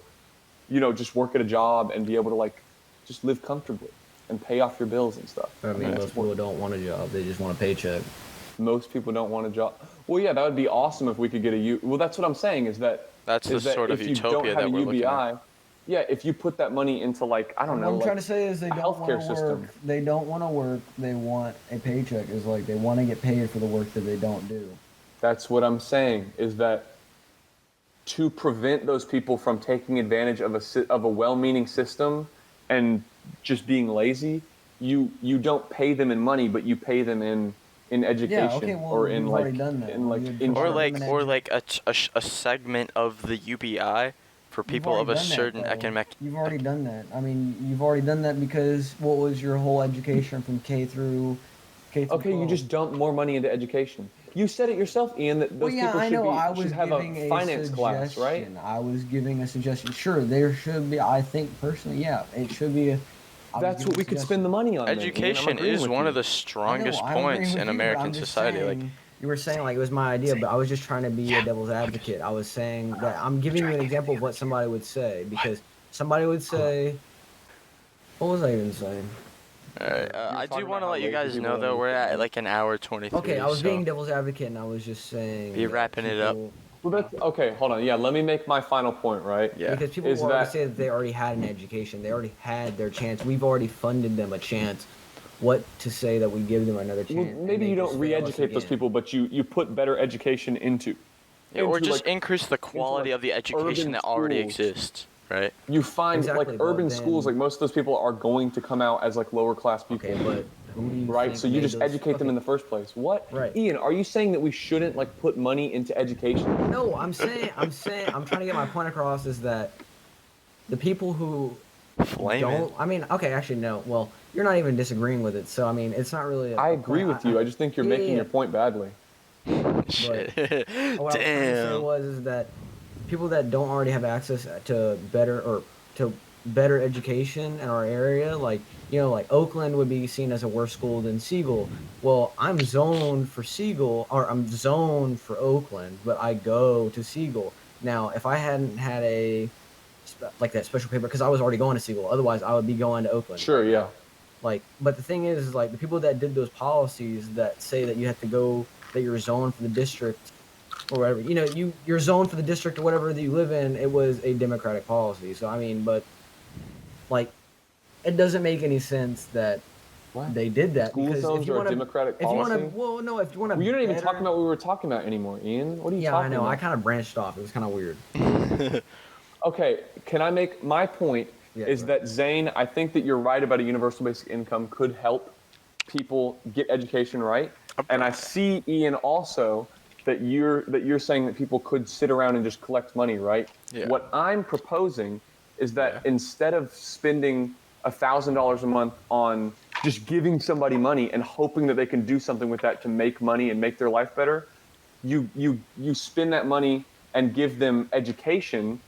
just work at a job and be able to just live comfortably and pay off your bills and stuff. I mean, most people don't want a job; they just want a paycheck. Most people don't want a job. Well, yeah, that would be awesome if we could get well, that's what I'm saying is that that's the sort of utopia that we're looking at. Yeah, if you put that money into I don't know. What I'm trying to say is they don't want to work. They don't want to work. They want a paycheck. Is they want to get paid for the work that they don't do. That's what I'm saying. Is that to prevent those people from taking advantage of a well-meaning system and just being lazy, you don't pay them in money, but you pay them in education. Yeah, okay, well, or in already done that. a segment of the UBI for people of a certain economic. You've already done that. I mean, you've already done that because what was your whole education from K through Okay, 12? You just dump more money into education. You said it yourself, Ian, that those people should have a finance class, right? I was giving a suggestion. Sure, there should be. I think personally, yeah, it should be. That's what we could spend the money on. Education is one of the strongest points in American society. You were saying it was my idea, but I was just trying to be a devil's advocate. I was saying that I'm giving you an example of what somebody would say because somebody would say, what was I even saying? I do want to let you guys know though we're at an hour 23. Okay, I was being devil's advocate and I was just saying. Be wrapping it up. Well, that's okay. Hold on. Yeah, let me make my final point. Right. Yeah. Because people already say that they already had an education. They already had their chance. We've already funded them a chance. What to say that we give them another chance? Well, maybe you don't re-educate those people, but you put better education into. Yeah, or just increase the quality of the education that already exists. Right. You find urban schools, most of those people are going to come out as lower class people. Okay, but who do you right. So you just educate them in the first place. What? Right. Ian, are you saying that we shouldn't put money into education? No, I'm trying to get my point across is that the people who don't. I mean, okay, actually no. Well, you're not even disagreeing with it, so I mean, it's not really. I agree with you. I just think you're making your point badly. Shit. What I was trying to say was that people that don't already have access to better education in our area, Oakland would be seen as a worse school than Siegel. Well, I'm zoned for Siegel, or I'm zoned for Oakland, but I go to Siegel. Now, if I hadn't had that special paper, because I was already going to Siegel, otherwise I would be going to Oakland. Sure, yeah. But the thing is the people that did those policies that say that you have to go, that you're zoned for the district, or whatever, you're zoned for the district or whatever that you live in, it was a Democratic policy. So, I mean, but, it doesn't make any sense that What? They did that School because zones if you are want to, democratic if you want to, policy? well, no, if you want to, Well, you're not even talking about what we were talking about anymore, Ian. What are you talking about? Yeah, I know. I kind of branched off. It was kind of weird. Okay, can I make my point? Is that Zane? I think that you're right about a universal basic income could help people get education right, and I see, Ian, also that you're saying that people could sit around and just collect money, right? Yeah. What I'm proposing is that instead of spending $1,000 a month on just giving somebody money and hoping that they can do something with that to make money and make their life better, you spend that money and give them education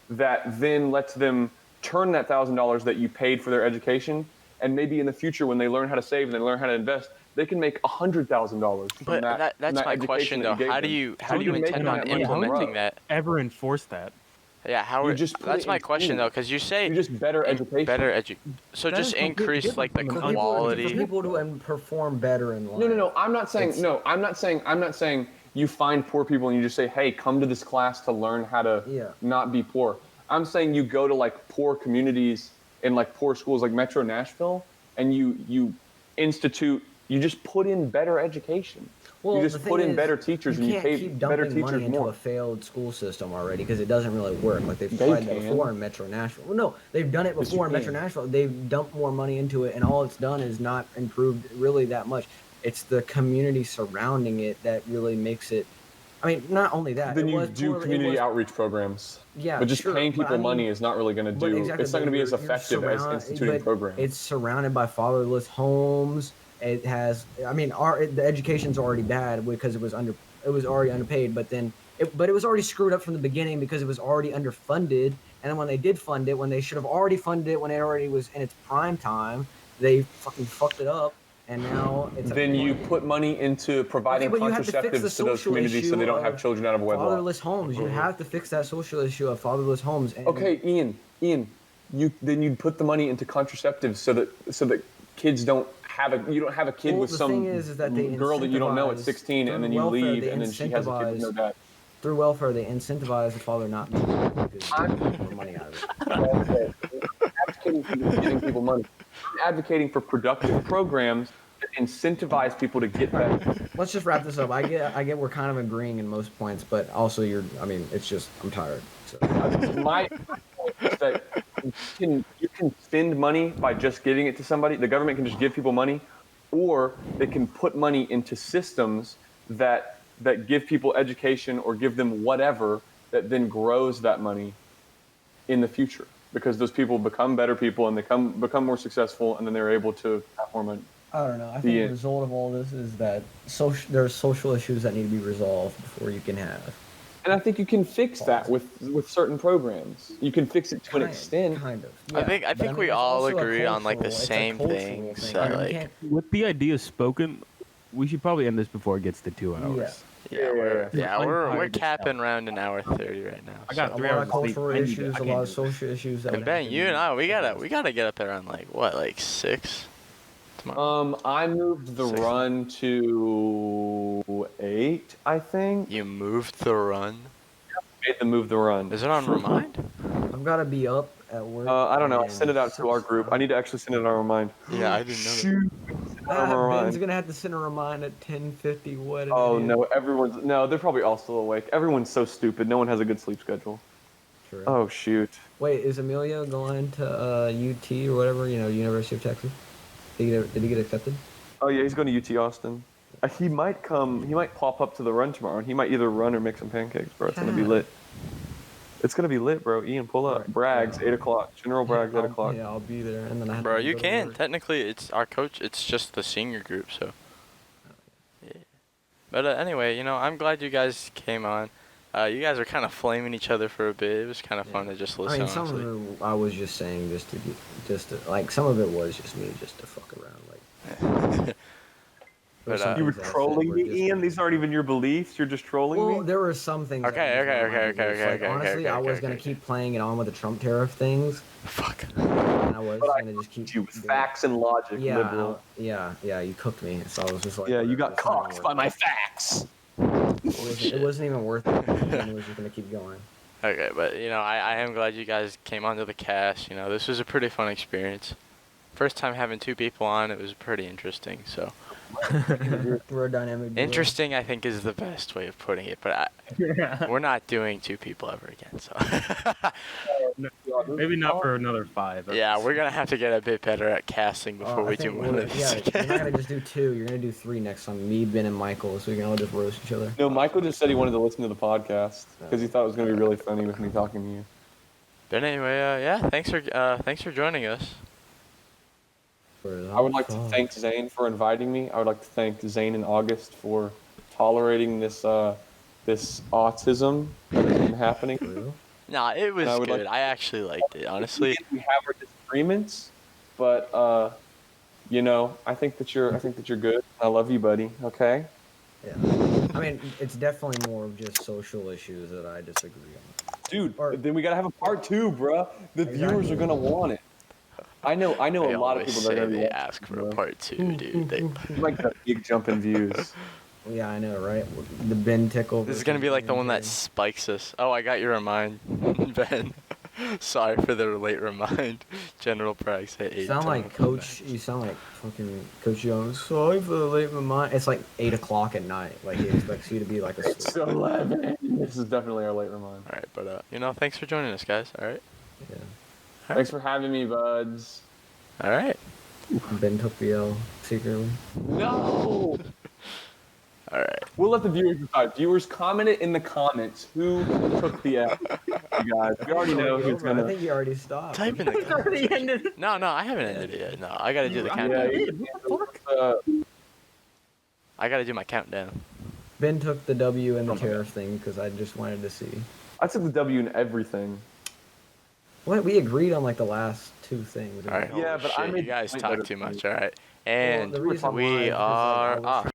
that then lets them turn that $1,000 that you paid for their education, and maybe in the future when they learn how to save and they learn how to invest, they can make $100,000 from But that. that's my question though. How do you intend on implementing that? Ever enforce that? Yeah, how that's my question though, because you say you just better education. So just increase like the quality. For people to perform better in life. No. I'm not saying you find poor people and you just say, hey, come to this class to learn how to not be poor. I'm saying you go to like poor communities in like poor schools like Metro Nashville, and you just put in better education. Well, you just put in better teachers and you pay better teachers money into a failed school system already because it doesn't really work. Like they've tried that before in Metro Nashville. Well, no, they've done it before in Metro Nashville. They've dumped more money into it, and all it's done is not improved really that much. It's the community surrounding it that really makes it. I mean, not only that. Then you do community outreach programs. Yeah, but just paying people money is not really going to do. Exactly, it's not going to be as effective as instituting programs. It's surrounded by fatherless homes. It has. I mean, the education's already bad because it was already underpaid. But then, it was already screwed up from the beginning because it was already underfunded. And then when they did fund it, when they should have already funded it when it already was in its prime time, they fucking fucked it up. And now it's then you put money into providing contraceptives to those communities so they don't have children out of wedlock. Fatherless homes. You have to fix that social issue of fatherless homes. And okay, Ian, you'd put the money into contraceptives so that kids don't have you don't have a kid with some girl that you don't know at 16 and then you leave and then she has a kid with no dad. Through welfare, they incentivize the father not to get more money out of it. I'm advocating for giving people money. I'm advocating for productive programs that incentivize people to get better. Let's just wrap this up. I get we're kind of agreeing in most points, but also it's just I'm tired. So. My point is that you can spend money by just giving it to somebody. The government can just give people money, or they can put money into systems that give people education or give them whatever that then grows that money in the future, because those people become better people and they become more successful, and then they're able to have more money. I don't know. I think the result of all this is that there's social issues that need to be resolved before you can have. And I think you can fix that with certain programs. You can fix it to an extent. Kind of. Yeah. I think we all agree on like the same things. So, like, with the idea spoken, we should probably end this before it gets to 2 hours. We're capping around an hour 30 right now. I got a lot of cultural issues, a lot of social issues. And Ben, you and I, we gotta get up there on like 6 tomorrow. I moved the run to 8, I think. You moved the run? Made them move the run. Is it on Remind? I've got to be up at work. I don't know. I sent it out to our group. I need to actually send it on Remind. Yeah, I didn't know that. Ben's gonna have to send a remind at 10:50. What? No, they're probably all still awake. Everyone's so stupid. No one has a good sleep schedule. True. Oh shoot. Wait, is Emilio going to UT or whatever? University of Texas. Did he get accepted? Oh yeah, he's going to UT Austin. He might come. He might pop up to the run tomorrow, and he might either run or make some pancakes, bro. It's gonna be lit. It's gonna be lit, bro. Ian, pull up. Right. Bragg's 8 o'clock. General Bragg's 8 o'clock. Yeah, I'll be there, and then I have bro, to you go can. To work. Technically, it's our coach. It's just the senior group, so. Yeah. But anyway, I'm glad you guys came on. You guys were kind of flaming each other for a bit. It was kind of fun to just listen. I mean, some of it I was just saying just to like some of it was just me just to fuck around like. But, you were trolling me, Ian? These aren't even your beliefs. You're just trolling me? Well, there were some things. Okay. Honestly, I was going to keep playing it on with the Trump tariff things. Fuck. And I was going to just keep... You with facts and logic, liberal. Yeah, you cooked me. So I was just like... Yeah, you got cocked by my facts. It wasn't even worth it. I was just going to keep going. Okay, but, I am glad you guys came onto the cast. This was a pretty fun experience. first time having two people on, it was pretty interesting. So We're a dynamic duo. interesting, I think, is the best way of putting it. But we're not doing two people ever again. So Maybe not for another 5. yeah, we're gonna have to get a bit better at casting before we do one of these Yeah, again. you're not gonna just do 2. You're gonna do 3 next time. Me, Ben, and Michael. So we can all just roast each other. No, Michael just said he wanted to listen to the podcast because he thought it was going to be really funny with me talking to you. But anyway, yeah, thanks for joining us. I would like to thank Zane for inviting me. I would like to thank Zane and August for tolerating this this autism that has been happening. Nah, it was good. I actually liked it, honestly. We have our disagreements, but you know, I think that you're good. I love you, buddy. Okay. Yeah. I mean, it's definitely more of just social issues that I disagree on. Dude, then we gotta have a part 2, bruh. The viewers are gonna want it. I know They a lot of always people that are say gonna they want ask it, for a bro. part 2, dude. They, Like a big jump in views. Yeah, I know, right? The Ben Tickle. this is gonna be like the one that spikes us. Oh, I got your remind, Ben. Sorry for the late remind. General Prax hit 8. You sound like Coach. You sound like fucking Coach Jones. Sorry for the late remind. It's like 8 o'clock at night. Like he expects you to be like a. It's 11. This is definitely our late reminder. All right, but you know, thanks for joining us, guys. All right. Yeah. Thanks for having me, buds. All right. Ben took the L secretly. No. All right. We'll let the viewers decide. Viewers, comment it in the comments who took the F. You guys, we already know who's I gonna. think you already stopped. Type in the It's already comments. ended. No, I haven't ended it yet. No, I gotta do the Yeah, countdown. you- I gotta do my countdown. Ben took the W in the tariff thing because I just wanted to see. I took the W in everything. What we agreed on like the last 2 things. All right. Yeah, holy but I shit, made you guys way talk better too than much. you. All right. And the reason why is we because, like, I are was off.